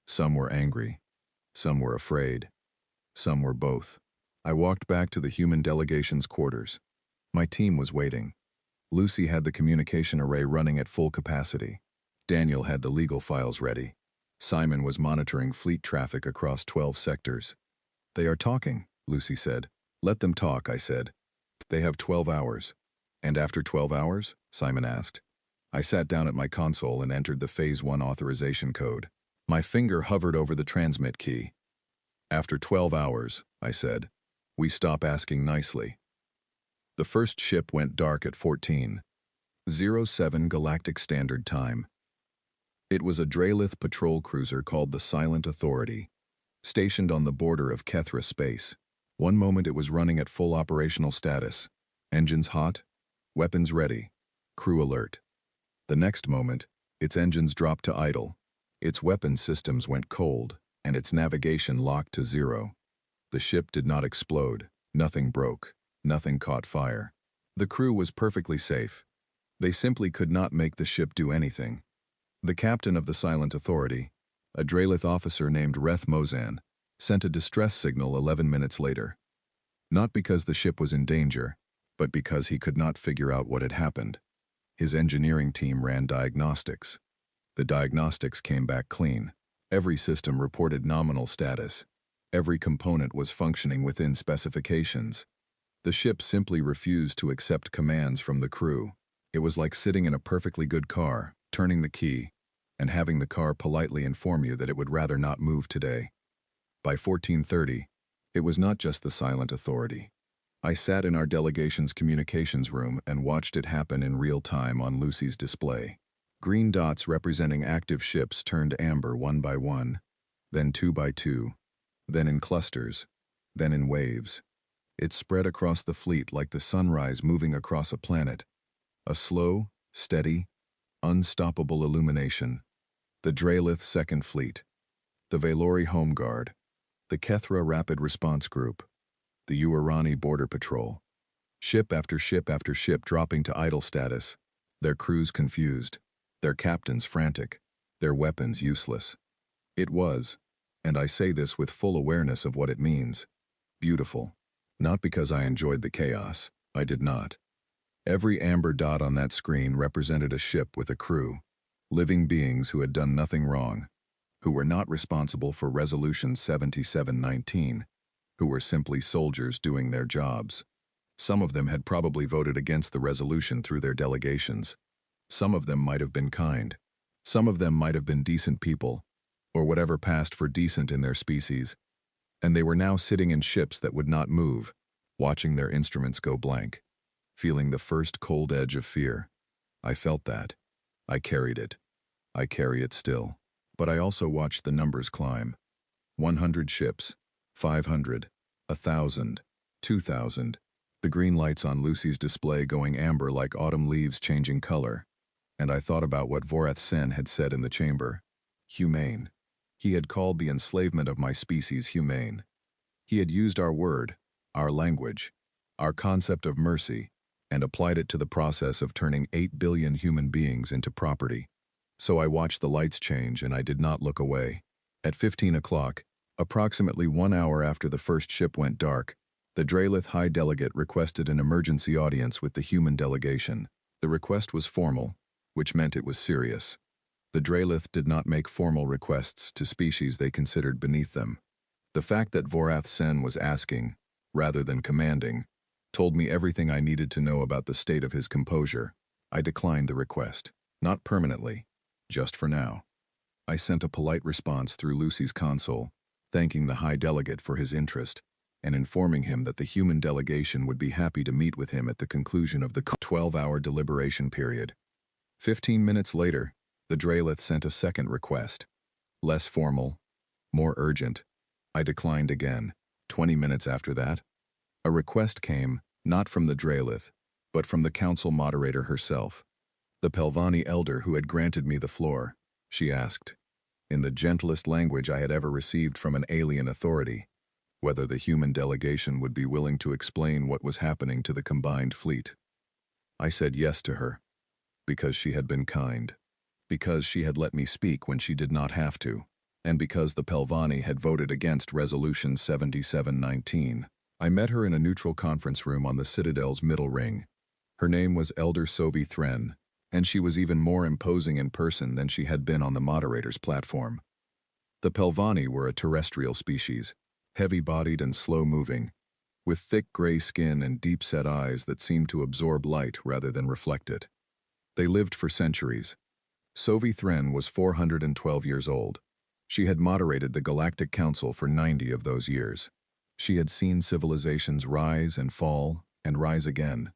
Some were angry, some were afraid, some were both. I walked back to the human delegation's quarters. My team was waiting. Lucy had the communication array running at full capacity. Daniel had the legal files ready. Simon was monitoring fleet traffic across 12 sectors. "They are talking," Lucy said. "Let them talk," I said. "They have 12 hours. "And after 12 hours? Simon asked. I sat down at my console and entered the Phase 1 authorization code. My finger hovered over the transmit key. "After 12 hours, I said. "We stop asking nicely." The first ship went dark at 14:07 Galactic Standard Time. It was a Dralith patrol cruiser called the Silent Authority, stationed on the border of Kethra space. One moment it was running at full operational status. Engines hot, weapons ready, crew alert. The next moment, its engines dropped to idle, its weapons systems went cold, and its navigation locked to 0. The ship did not explode, nothing broke, nothing caught fire. The crew was perfectly safe. They simply could not make the ship do anything. The captain of the Silent Authority, a Dralith officer named Reth Mozan, sent a distress signal 11 minutes later. Not because the ship was in danger, but because he could not figure out what had happened. His engineering team ran diagnostics. The diagnostics came back clean. Every system reported nominal status. Every component was functioning within specifications. The ship simply refused to accept commands from the crew. It was like sitting in a perfectly good car, turning the key, and having the car politely inform you that it would rather not move today. By 14:30, it was not just the Silent Authority. I sat in our delegation's communications room and watched it happen in real time on Lucy's display. Green dots representing active ships turned amber one by one, then 2 by 2, then in clusters, then in waves. It spread across the fleet like the sunrise moving across a planet. A slow, steady, unstoppable illumination. The Dralith Second Fleet, the Valori Home Guard, the Kethra Rapid Response Group, the Uarani Border Patrol. Ship after ship after ship dropping to idle status, their crews confused, their captains frantic, their weapons useless. It was, and I say this with full awareness of what it means, beautiful. Not because I enjoyed the chaos, I did not. Every amber dot on that screen represented a ship with a crew, living beings who had done nothing wrong, who were not responsible for Resolution 7719, who were simply soldiers doing their jobs. Some of them had probably voted against the resolution through their delegations. Some of them might have been kind. Some of them might have been decent people, or whatever passed for decent in their species. And they were now sitting in ships that would not move, watching their instruments go blank, feeling the first cold edge of fear. I felt that. I carried it. I carry it still. But I also watched the numbers climb. 100 ships, 500, 1,000, 2,000. The green lights on Lucy's display going amber like autumn leaves changing color. And I thought about what Vorath Sen had said in the chamber. Humane. He had called the enslavement of my species humane. He had used our word, our language, our concept of mercy, and applied it to the process of turning 8 billion human beings into property. So I watched the lights change and I did not look away. At 15 o'clock, approximately 1 hour after the first ship went dark, the Dralith High Delegate requested an emergency audience with the human delegation. The request was formal, which meant it was serious. The Dralith did not make formal requests to species they considered beneath them. The fact that Vorath Sen was asking, rather than commanding, told me everything I needed to know about the state of his composure. I declined the request. Not permanently, just for now. I sent a polite response through Lucy's console, thanking the High Delegate for his interest, and informing him that the human delegation would be happy to meet with him at the conclusion of the 12-hour deliberation period. 15 minutes later, the Dralith sent a second request. Less formal, more urgent. I declined again. 20 minutes after that, a request came, not from the Dralith, but from the council moderator herself. The Pelvani elder who had granted me the floor, she asked, in the gentlest language I had ever received from an alien authority, whether the human delegation would be willing to explain what was happening to the combined fleet. I said yes to her, because she had been kind, because she had let me speak when she did not have to, and because the Pelvani had voted against Resolution 7719. I met her in a neutral conference room on the Citadel's middle ring. Her name was Elder Sovi Thren, and she was even more imposing in person than she had been on the moderator's platform. The Pelvani were a terrestrial species, heavy-bodied and slow-moving, with thick gray skin and deep-set eyes that seemed to absorb light rather than reflect it. They lived for centuries. Sovi Thren was 412 years old. She had moderated the Galactic Council for 90 of those years. She had seen civilizations rise and fall and rise again.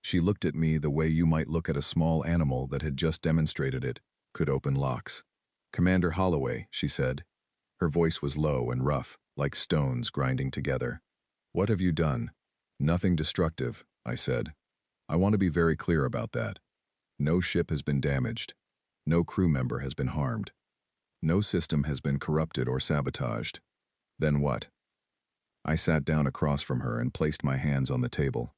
She looked at me the way you might look at a small animal that had just demonstrated it could open locks. "Commander Holloway," she said. Her voice was low and rough, like stones grinding together. "What have you done?" "Nothing destructive," I said. "I want to be very clear about that. No ship has been damaged. No crew member has been harmed. No system has been corrupted or sabotaged." "Then what?" I sat down across from her and placed my hands on the table.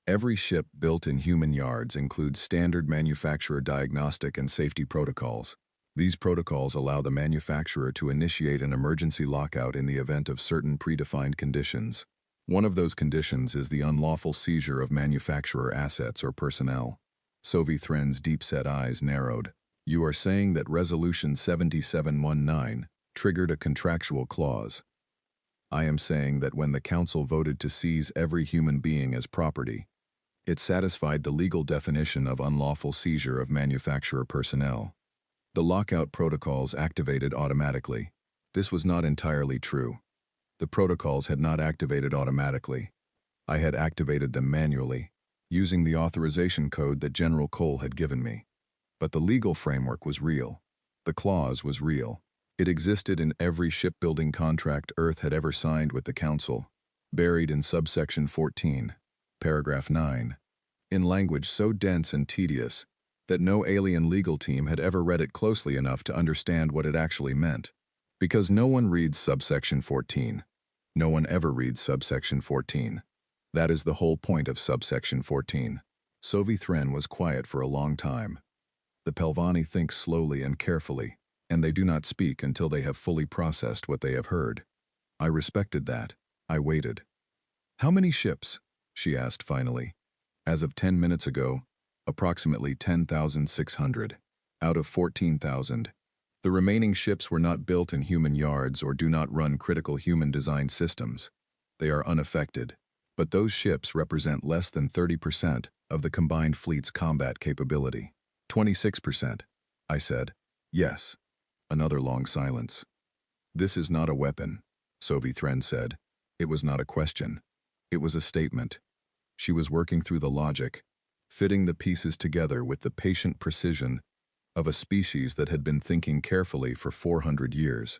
"Every ship built in human yards includes standard manufacturer diagnostic and safety protocols. These protocols allow the manufacturer to initiate an emergency lockout in the event of certain predefined conditions. One of those conditions is the unlawful seizure of manufacturer assets or personnel." Sovi Thren's deep-set eyes narrowed. "You are saying that Resolution 7719 triggered a contractual clause." "I am saying that when the Council voted to seize every human being as property, it satisfied the legal definition of unlawful seizure of manufacturer personnel. The lockout protocols activated automatically." This was not entirely true. The protocols had not activated automatically. I had activated them manually, using the authorization code that General Cole had given me. But the legal framework was real. The clause was real. It existed in every shipbuilding contract Earth had ever signed with the Council, buried in subsection 14, paragraph 9, in language so dense and tedious that no alien legal team had ever read it closely enough to understand what it actually meant. Because no one reads subsection 14. No one ever reads subsection 14. That is the whole point of subsection 14. Sovi Thren was quiet for a long time. The Pelvani think slowly and carefully, and they do not speak until they have fully processed what they have heard. I respected that. I waited. "How many ships?" she asked finally. "As of 10 minutes ago, approximately 10,600, out of 14,000. The remaining ships were not built in human yards or do not run critical human design systems. They are unaffected. But those ships represent less than 30% of the combined fleet's combat capability." 26%, I said. "Yes." Another long silence. "This is not a weapon," Sovi Thren said. It was not a question. It was a statement. She was working through the logic, fitting the pieces together with the patient precision of a species that had been thinking carefully for 400 years.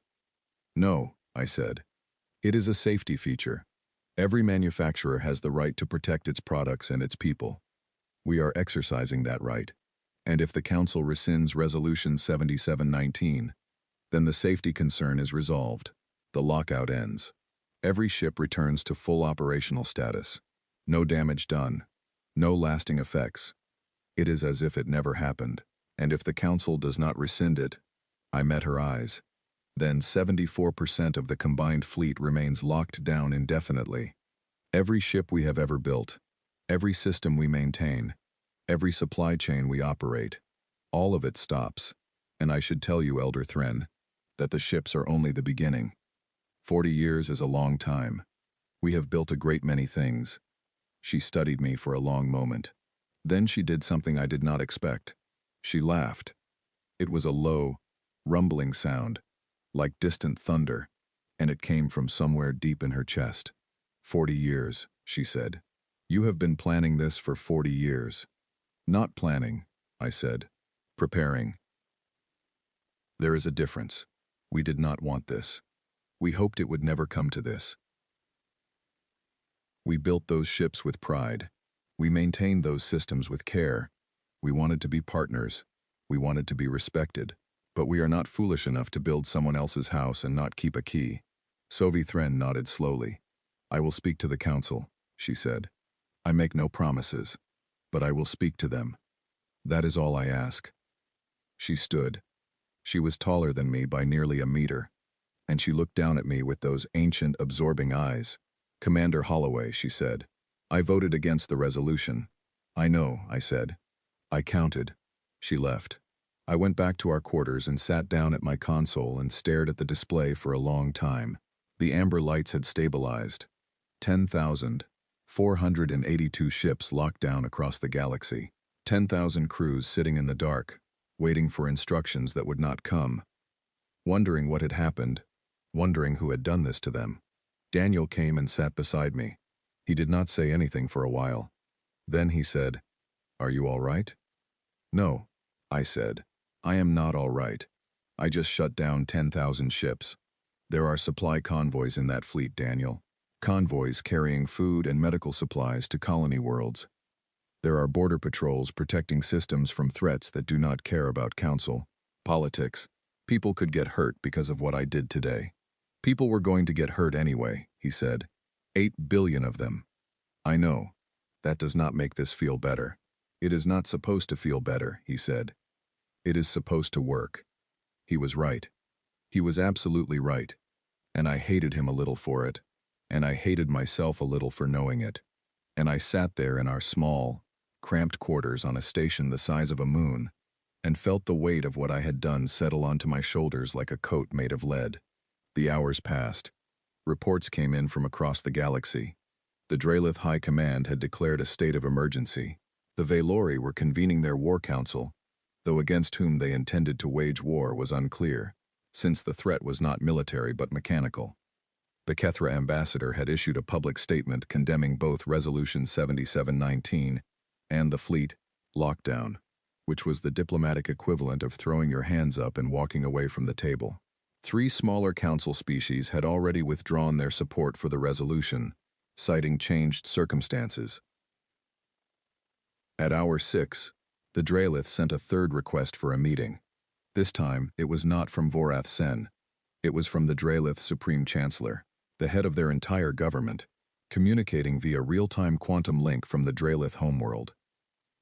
"No," I said. "It is a safety feature. Every manufacturer has the right to protect its products and its people. We are exercising that right. And if the Council rescinds Resolution 7719, then the safety concern is resolved. The lockout ends. Every ship returns to full operational status. No damage done. No lasting effects. It is as if it never happened. And if the Council does not rescind it," I met her eyes, "then 74% of the combined fleet remains locked down indefinitely. Every ship we have ever built, every system we maintain, every supply chain we operate, all of it stops. And I should tell you, Elder Thren, that the ships are only the beginning. 40 years is a long time. We have built a great many things." She studied me for a long moment. Then she did something I did not expect. She laughed. It was a low, rumbling sound, like distant thunder, and it came from somewhere deep in her chest. 40 years, she said. "You have been planning this for 40 years. "Not planning," I said. "Preparing." "There is a difference. We did not want this. We hoped it would never come to this. We built those ships with pride. We maintained those systems with care. We wanted to be partners. We wanted to be respected. But we are not foolish enough to build someone else's house and not keep a key." Sovi Thren nodded slowly. "I will speak to the Council," she said. "I make no promises, but I will speak to them. That is all I ask." She stood. She was taller than me by nearly a meter, and she looked down at me with those ancient, absorbing eyes. Commander Holloway, she said. I voted against the resolution. I know, I said. I counted. She left. I went back to our quarters and sat down at my console and stared at the display for a long time. The amber lights had stabilized. 10,482 ships locked down across the galaxy. 10,000 crews sitting in the dark, waiting for instructions that would not come. Wondering what had happened, wondering who had done this to them. Daniel came and sat beside me. He did not say anything for a while. Then he said, "Are you all right?" "No," I said. "I am not all right. I just shut down 10,000 ships. There are supply convoys in that fleet, Daniel. Convoys carrying food and medical supplies to colony worlds. There are border patrols protecting systems from threats that do not care about council, politics. People could get hurt because of what I did today. People were going to get hurt anyway," he said. 8 billion of them. I know. That does not make this feel better. It is not supposed to feel better, he said. It is supposed to work. He was right. He was absolutely right. And I hated him a little for it. And I hated myself a little for knowing it. And I sat there in our small, cramped quarters on a station the size of a moon, and felt the weight of what I had done settle onto my shoulders like a coat made of lead. The hours passed. Reports came in from across the galaxy. The Dralith High Command had declared a state of emergency. The Valori were convening their war council, though against whom they intended to wage war was unclear, since the threat was not military but mechanical. The Kethra ambassador had issued a public statement condemning both Resolution 7719 and the fleet lockdown, which was the diplomatic equivalent of throwing your hands up and walking away from the table. 3 smaller council species had already withdrawn their support for the resolution, citing changed circumstances. At hour 6, the Dralith sent a third request for a meeting. This time, it was not from Vorath Sen. It was from the Dralith Supreme Chancellor, the head of their entire government, communicating via real-time quantum link from the Dralith homeworld.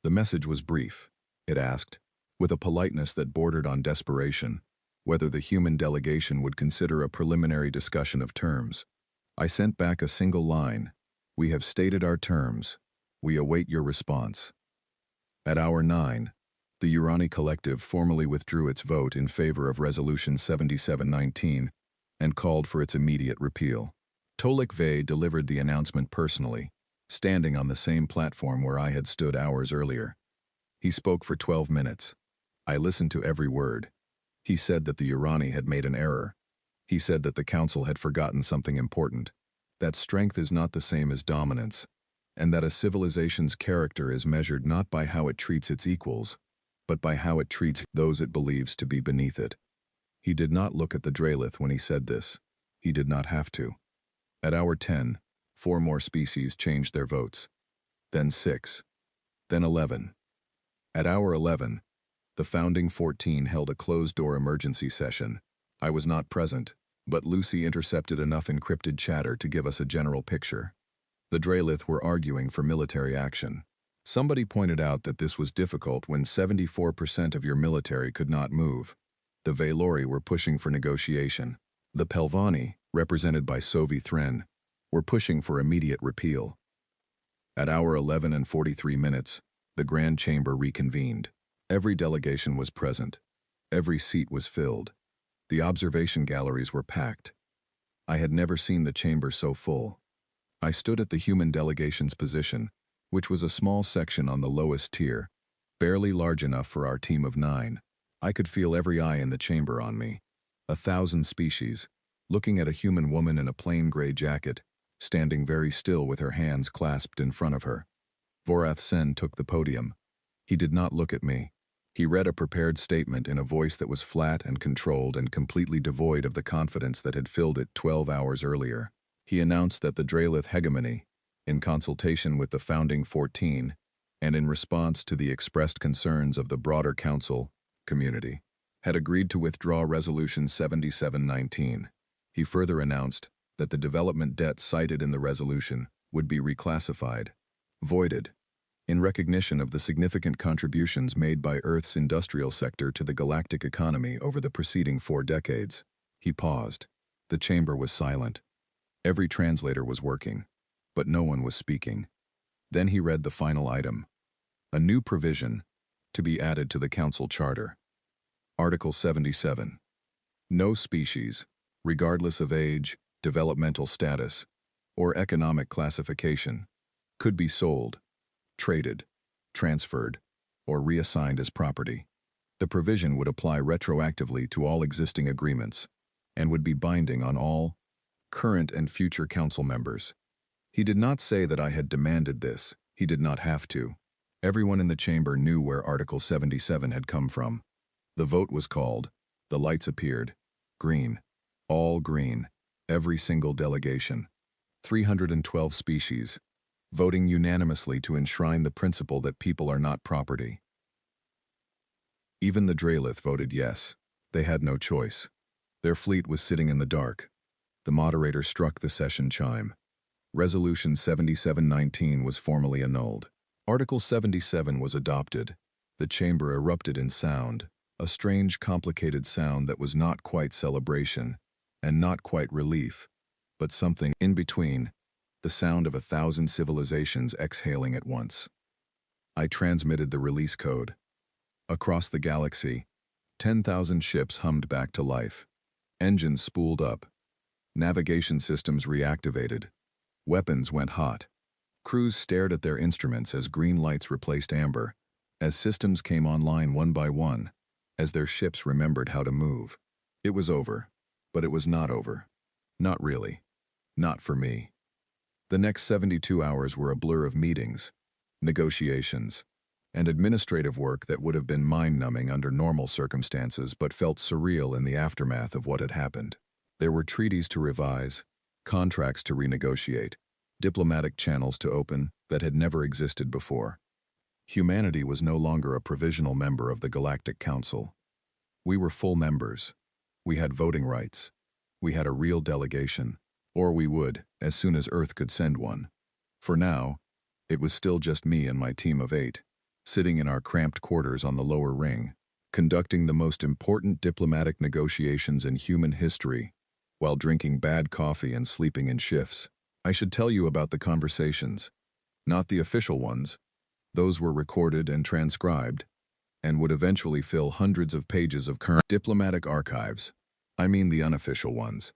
The message was brief. It asked, with a politeness that bordered on desperation, whether the human delegation would consider a preliminary discussion of terms. I sent back a single line. "We have stated our terms. We await your response." At hour 9, the Urani Collective formally withdrew its vote in favor of Resolution 7719 and called for its immediate repeal. Tolik Vey delivered the announcement personally, standing on the same platform where I had stood hours earlier. He spoke for 12 minutes. I listened to every word. He said that the Urani had made an error. He said that the Council had forgotten something important, that strength is not the same as dominance, and that a civilization's character is measured not by how it treats its equals, but by how it treats those it believes to be beneath it. He did not look at the Dralith when he said this. He did not have to. At hour 10, 4 more species changed their votes. Then 6. Then 11. At hour 11, the founding 14 held a closed-door emergency session. I was not present, but Lucy intercepted enough encrypted chatter to give us a general picture. The Dralith were arguing for military action. Somebody pointed out that this was difficult when 74% of your military could not move. The Valori were pushing for negotiation. The Pelvani, represented by Sovi Thren, were pushing for immediate repeal. At hour 11 and 43 minutes, the Grand Chamber reconvened. Every delegation was present. Every seat was filled. The observation galleries were packed. I had never seen the chamber so full. I stood at the human delegation's position, which was a small section on the lowest tier, barely large enough for our team of 9. I could feel every eye in the chamber on me. 1,000 species, looking at a human woman in a plain gray jacket, standing very still with her hands clasped in front of her. Vorath Sen took the podium. He did not look at me. He read a prepared statement in a voice that was flat and controlled and completely devoid of the confidence that had filled it 12 hours earlier. He announced that the Dralith hegemony, in consultation with the founding 14, and in response to the expressed concerns of the broader council community, had agreed to withdraw Resolution 7719. He further announced that the development debt cited in the resolution would be reclassified, voided, in recognition of the significant contributions made by Earth's industrial sector to the galactic economy over the preceding 4 decades. He paused. The chamber was silent. Every translator was working, but no one was speaking. Then he read the final item. A new provision to be added to the Council Charter. Article 77. No species, regardless of age, developmental status, or economic classification, could be sold, traded, transferred, or reassigned as property. The provision would apply retroactively to all existing agreements and would be binding on all current and future council members. He did not say that I had demanded this. He did not have to. Everyone in the chamber knew where Article 77 had come from. The vote was called. The lights appeared. Green. All green. Every single delegation. 312 species. Voting unanimously to enshrine the principle that people are not property. Even the Draelith voted yes. They had no choice. Their fleet was sitting in the dark. The moderator struck the session chime. Resolution 7719 was formally annulled. Article 77 was adopted. The chamber erupted in sound, a strange, complicated sound that was not quite celebration and not quite relief, but something in between, the sound of 1,000 civilizations exhaling at once. I transmitted the release code. Across the galaxy, 10,000 ships hummed back to life. Engines spooled up. Navigation systems reactivated. Weapons went hot. Crews stared at their instruments as green lights replaced amber, as systems came online one by one, as their ships remembered how to move. It was over, but it was not over. Not really. Not for me. The next 72 hours were a blur of meetings, negotiations, and administrative work that would have been mind-numbing under normal circumstances but felt surreal in the aftermath of what had happened. There were treaties to revise, contracts to renegotiate, diplomatic channels to open that had never existed before. Humanity was no longer a provisional member of the Galactic Council. We were full members. We had voting rights. We had a real delegation, or we would, as soon as Earth could send one. For now, it was still just me and my team of 8, sitting in our cramped quarters on the lower ring, conducting the most important diplomatic negotiations in human history, while drinking bad coffee and sleeping in shifts. I should tell you about the conversations, not the official ones. Those were recorded and transcribed, and would eventually fill hundreds of pages of current diplomatic archives. I mean the unofficial ones,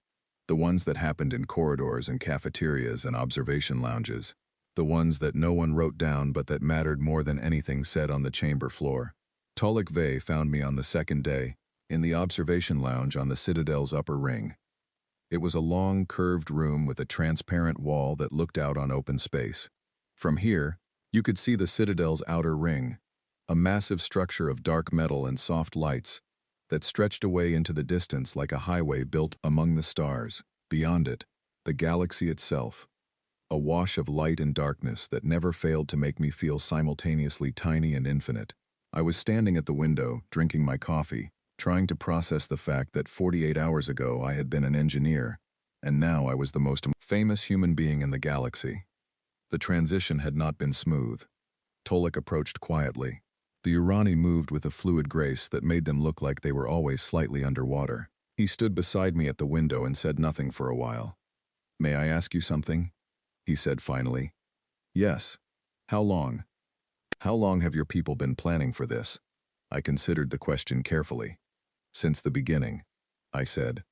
the ones that happened in corridors and cafeterias and observation lounges, the ones that no one wrote down but that mattered more than anything said on the chamber floor. Tolek Vey found me on the second day, in the observation lounge on the Citadel's upper ring. It was a long, curved room with a transparent wall that looked out on open space. From here, you could see the Citadel's outer ring, a massive structure of dark metal and soft lights that stretched away into the distance like a highway built among the stars. Beyond it, the galaxy itself, a wash of light and darkness that never failed to make me feel simultaneously tiny and infinite. I was standing at the window, drinking my coffee, trying to process the fact that 48 hours ago I had been an engineer, and now I was the most famous human being in the galaxy. The transition had not been smooth. Tolek approached quietly. The Urani moved with a fluid grace that made them look like they were always slightly underwater. He stood beside me at the window and said nothing for a while. "May I ask you something?" he said finally. "Yes. How long? How long have your people been planning for this?" I considered the question carefully. "Since the beginning," I said.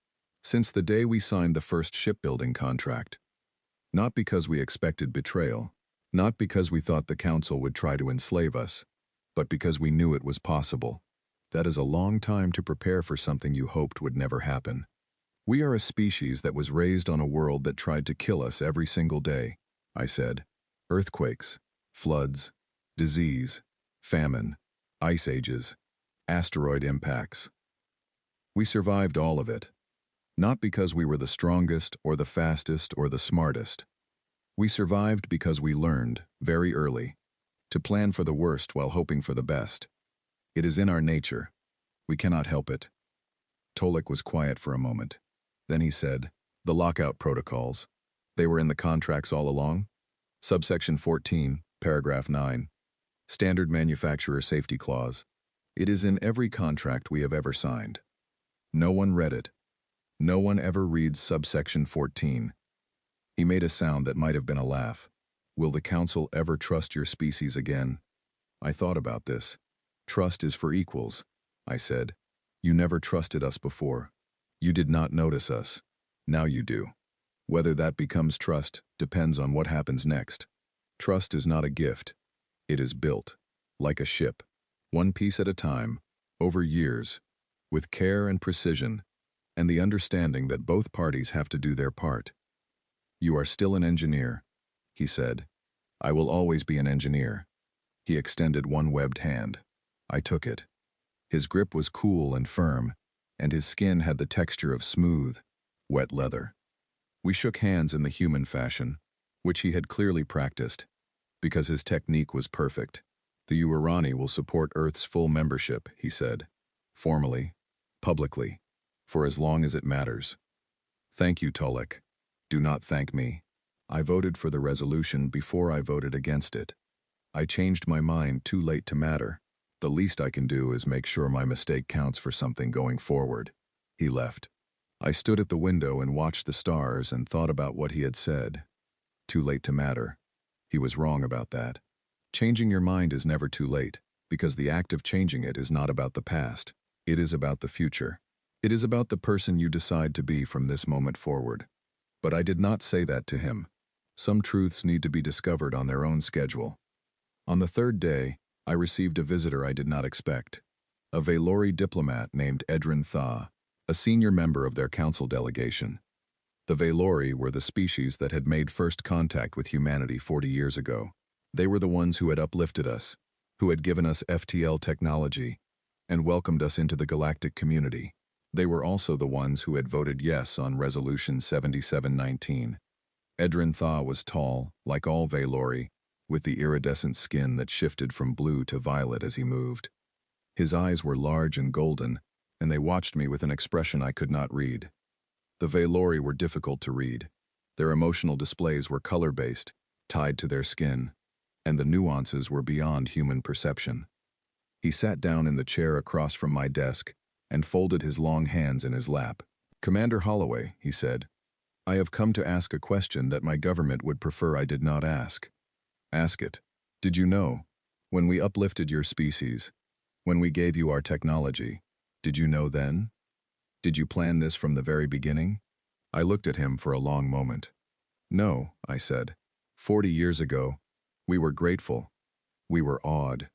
"Since the day we signed the first shipbuilding contract. Not because we expected betrayal, not because we thought the Council would try to enslave us, but because we knew it was possible. That is a long time to prepare for something you hoped would never happen. We are a species that was raised on a world that tried to kill us every single day," I said. "Earthquakes, floods, disease, famine, ice ages, asteroid impacts. We survived all of it. Not because we were the strongest or the fastest or the smartest. We survived because we learned, very early, to plan for the worst while hoping for the best. It is in our nature. We cannot help it." Tolek was quiet for a moment. Then he said, "The lockout protocols. They were in the contracts all along? Subsection 14, paragraph 9. Standard manufacturer safety clause. It is in every contract we have ever signed. No one read it. No one ever reads subsection 14. He made a sound that might have been a laugh. Will the Council ever trust your species again? I thought about this. Trust is for equals, I said. You never trusted us before. You did not notice us. Now you do. Whether that becomes trust depends on what happens next. Trust is not a gift. It is built, like a ship, one piece at a time, over years, with care and precision, and the understanding that both parties have to do their part. You are still an engineer, he said. I will always be an engineer. He extended one webbed hand. I took it. His grip was cool and firm, and his skin had the texture of smooth, wet leather. We shook hands in the human fashion, which he had clearly practiced, because his technique was perfect. The Urani will support Earth's full membership, he said, formally, publicly, for as long as it matters. Thank you, Tolek. Do not thank me. I voted for the resolution before I voted against it. I changed my mind too late to matter. The least I can do is make sure my mistake counts for something going forward. He left. I stood at the window and watched the stars and thought about what he had said. Too late to matter. He was wrong about that. Changing your mind is never too late, because the act of changing it is not about the past. It is about the future. It is about the person you decide to be from this moment forward. But I did not say that to him. Some truths need to be discovered on their own schedule. On the third day, I received a visitor I did not expect. A Valori diplomat named Edrin Tha, a senior member of their council delegation. The Valori were the species that had made first contact with humanity 40 years ago. They were the ones who had uplifted us, who had given us FTL technology, and welcomed us into the galactic community. They were also the ones who had voted yes on Resolution 7719. Edrin Tha was tall, like all Valori, with the iridescent skin that shifted from blue to violet as he moved. His eyes were large and golden, and they watched me with an expression I could not read. The Valori were difficult to read. Their emotional displays were color-based, tied to their skin, and the nuances were beyond human perception. He sat down in the chair across from my desk and folded his long hands in his lap. Commander Holloway, he said, I have come to ask a question that my government would prefer I did not ask. Ask it. Did you know, when we uplifted your species, when we gave you our technology, did you know then? Did you plan this from the very beginning? I looked at him for a long moment. No, I said. 40 years ago, we were grateful. We were awed.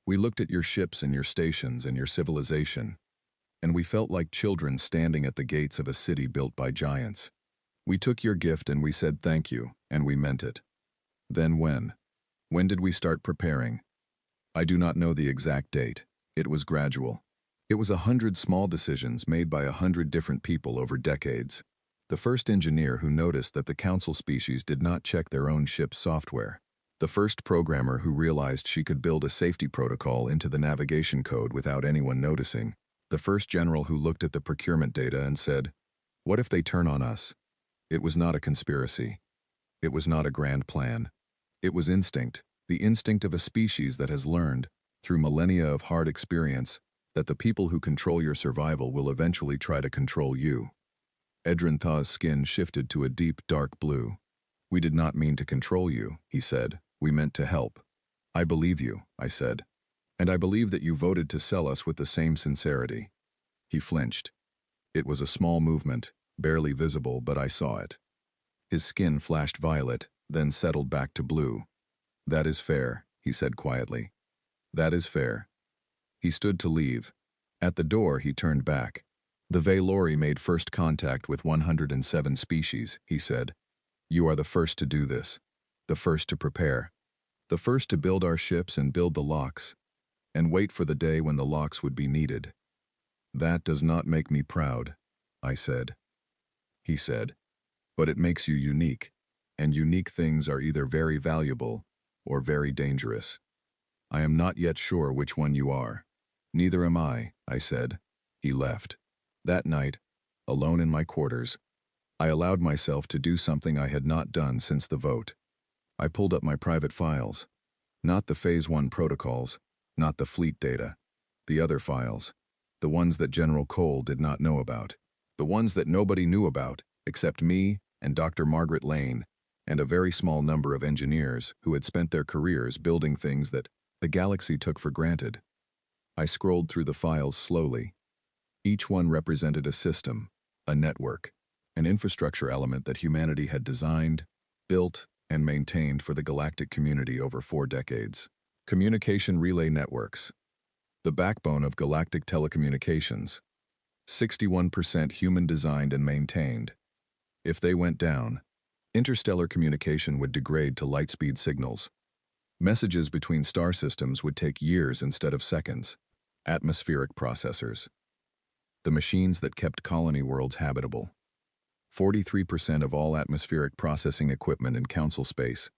We looked at your ships and your stations and your civilization, and we felt like children standing at the gates of a city built by giants. We took your gift and we said thank you, and we meant it. Then when? When did we start preparing? I do not know the exact date. It was gradual. It was 100 small decisions made by 100 different people over decades. The first engineer who noticed that the council species did not check their own ship's software. The first programmer who realized she could build a safety protocol into the navigation code without anyone noticing. The first general who looked at the procurement data and said, what if they turn on us? It was not a conspiracy. It was not a grand plan. It was instinct, the instinct of a species that has learned, through millennia of hard experience, that the people who control your survival will eventually try to control you. Edrin Tha's skin shifted to a deep, dark blue. We did not mean to control you, he said. We meant to help. I believe you, I said. And I believe that you voted to sell us with the same sincerity. He flinched. It was a small movement, barely visible, but I saw it. His skin flashed violet, then settled back to blue. That is fair, he said quietly. That is fair. He stood to leave. At the door, he turned back. The Valori made first contact with 107 species, he said. You are the first to do this. The first to prepare. The first to build our ships and build the locks, and wait for the day when the locks would be needed. That does not make me proud, I said. He said, but it makes you unique, and unique things are either very valuable or very dangerous. I am not yet sure which one you are. Neither am I said. He left. That night, alone in my quarters, I allowed myself to do something I had not done since the vote. I pulled up my private files. Not the Phase 1 protocols, not the fleet data. The other files. The ones that General Cole did not know about. The ones that nobody knew about, except me, and Dr. Margaret Lane, and a very small number of engineers who had spent their careers building things that the galaxy took for granted. I scrolled through the files slowly. Each one represented a system, a network, an infrastructure element that humanity had designed, built, and maintained for the galactic community over 4 decades. Communication relay networks. The backbone of galactic telecommunications. 61% human-designed and maintained. If they went down, interstellar communication would degrade to light-speed signals. Messages between star systems would take years instead of seconds. Atmospheric processors. The machines that kept colony worlds habitable. 43% of all atmospheric processing equipment in Council space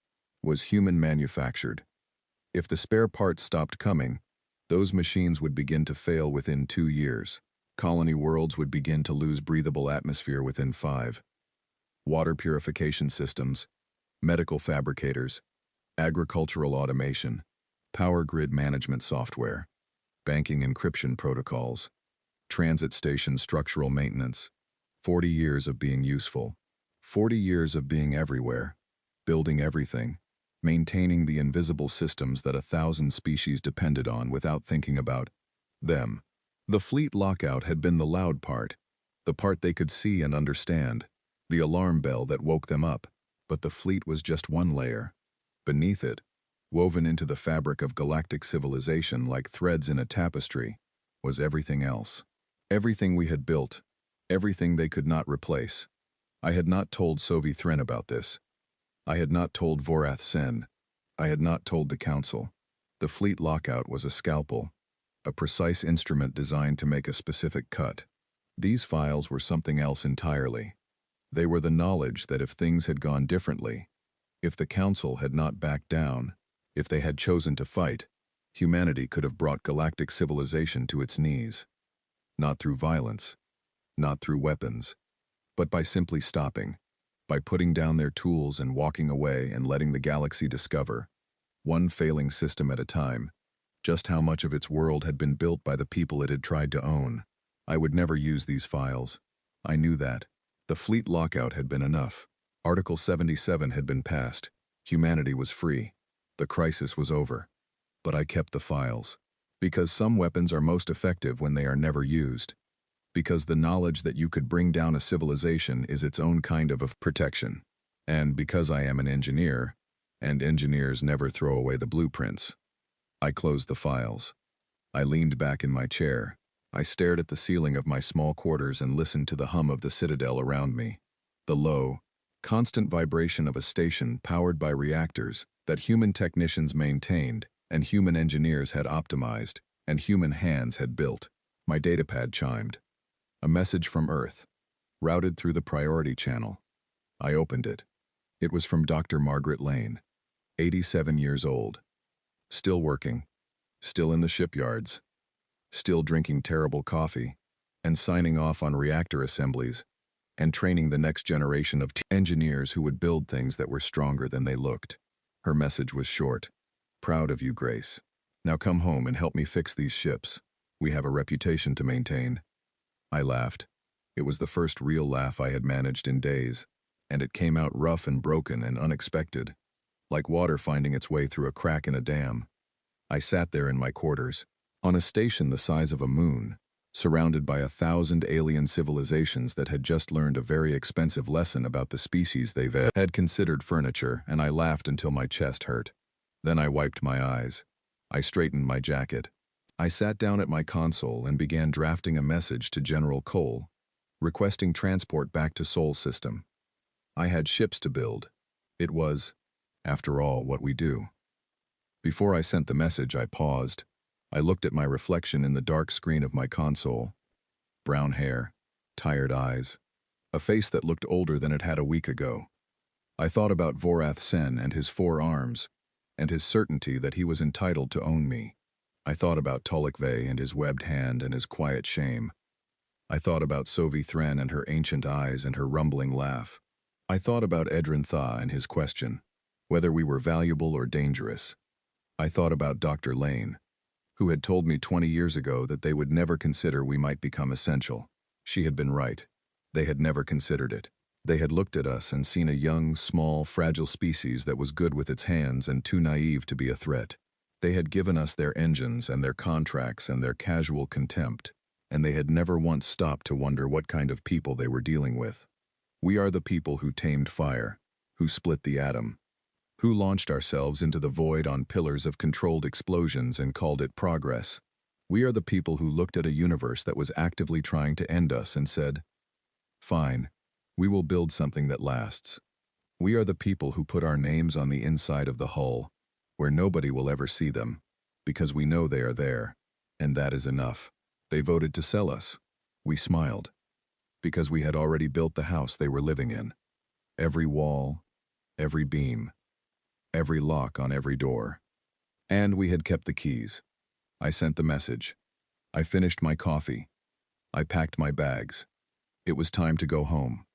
was human-manufactured. If the spare parts stopped coming, those machines would begin to fail within 2 years. Colony worlds would begin to lose breathable atmosphere within 5. Water purification systems, medical fabricators, agricultural automation, power grid management software, banking encryption protocols, transit station structural maintenance. 40 years of being useful. 40 years of being everywhere, building everything, maintaining the invisible systems that 1,000 species depended on without thinking about them. The fleet lockout had been the loud part, the part they could see and understand, the alarm bell that woke them up, but the fleet was just one layer. Beneath it, woven into the fabric of galactic civilization like threads in a tapestry, was everything else. Everything we had built, everything they could not replace. I had not told Sovi Thren about this. I had not told Vorath Sen. I had not told the Council. The fleet lockout was a scalpel, a precise instrument designed to make a specific cut. These files were something else entirely. They were the knowledge that if things had gone differently, if the Council had not backed down, if they had chosen to fight, humanity could have brought galactic civilization to its knees. Not through violence, not through weapons, but by simply stopping, by putting down their tools and walking away and letting the galaxy discover, one failing system at a time, just how much of its world had been built by the people it had tried to own. I would never use these files. I knew that. The fleet lockout had been enough. Article 77 had been passed. Humanity was free. The crisis was over. But I kept the files. Because some weapons are most effective when they are never used. Because the knowledge that you could bring down a civilization is its own kind of protection. And because I am an engineer, and engineers never throw away the blueprints. I closed the files. I leaned back in my chair. I stared at the ceiling of my small quarters and listened to the hum of the citadel around me. The low, constant vibration of a station powered by reactors that human technicians maintained and human engineers had optimized and human hands had built. My datapad chimed. A message from Earth, routed through the priority channel. I opened it. It was from Dr. Margaret Lane, 87 years old. Still working, still in the shipyards, still drinking terrible coffee, and signing off on reactor assemblies, and training the next generation of engineers who would build things that were stronger than they looked. Her message was short. Proud of you, Grace. Now come home and help me fix these ships. We have a reputation to maintain. I laughed. It was the first real laugh I had managed in days, and it came out rough and broken and unexpected, like water finding its way through a crack in a dam. I sat there in my quarters, on a station the size of a moon, surrounded by 1,000 alien civilizations that had just learned a very expensive lesson about the species they had considered furniture, and I laughed until my chest hurt. Then I wiped my eyes. I straightened my jacket. I sat down at my console and began drafting a message to General Cole, requesting transport back to Sol System. I had ships to build. It was, after all, what we do. Before I sent the message, I paused. I looked at my reflection in the dark screen of my console. Brown hair, tired eyes, a face that looked older than it had a week ago. I thought about Vorath Sen and his 4 arms, and his certainty that he was entitled to own me. I thought about Tolikve and his webbed hand and his quiet shame. I thought about Sovi Thren and her ancient eyes and her rumbling laugh. I thought about Edrin Tha and his question, whether we were valuable or dangerous. I thought about Dr. Lane, who had told me 20 years ago that they would never consider we might become essential. She had been right. They had never considered it. They had looked at us and seen a young, small, fragile species that was good with its hands and too naive to be a threat. They had given us their engines and their contracts and their casual contempt, and they had never once stopped to wonder what kind of people they were dealing with. We are the people who tamed fire, who split the atom, who launched ourselves into the void on pillars of controlled explosions and called it progress. We are the people who looked at a universe that was actively trying to end us and said, "Fine, we will build something that lasts." We are the people who put our names on the inside of the hull, where nobody will ever see them, because we know they are there, and that is enough. They voted to sell us. We smiled, because we had already built the house they were living in. Every wall, every beam, every lock on every door. And we had kept the keys. I sent the message. I finished my coffee. I packed my bags. It was time to go home.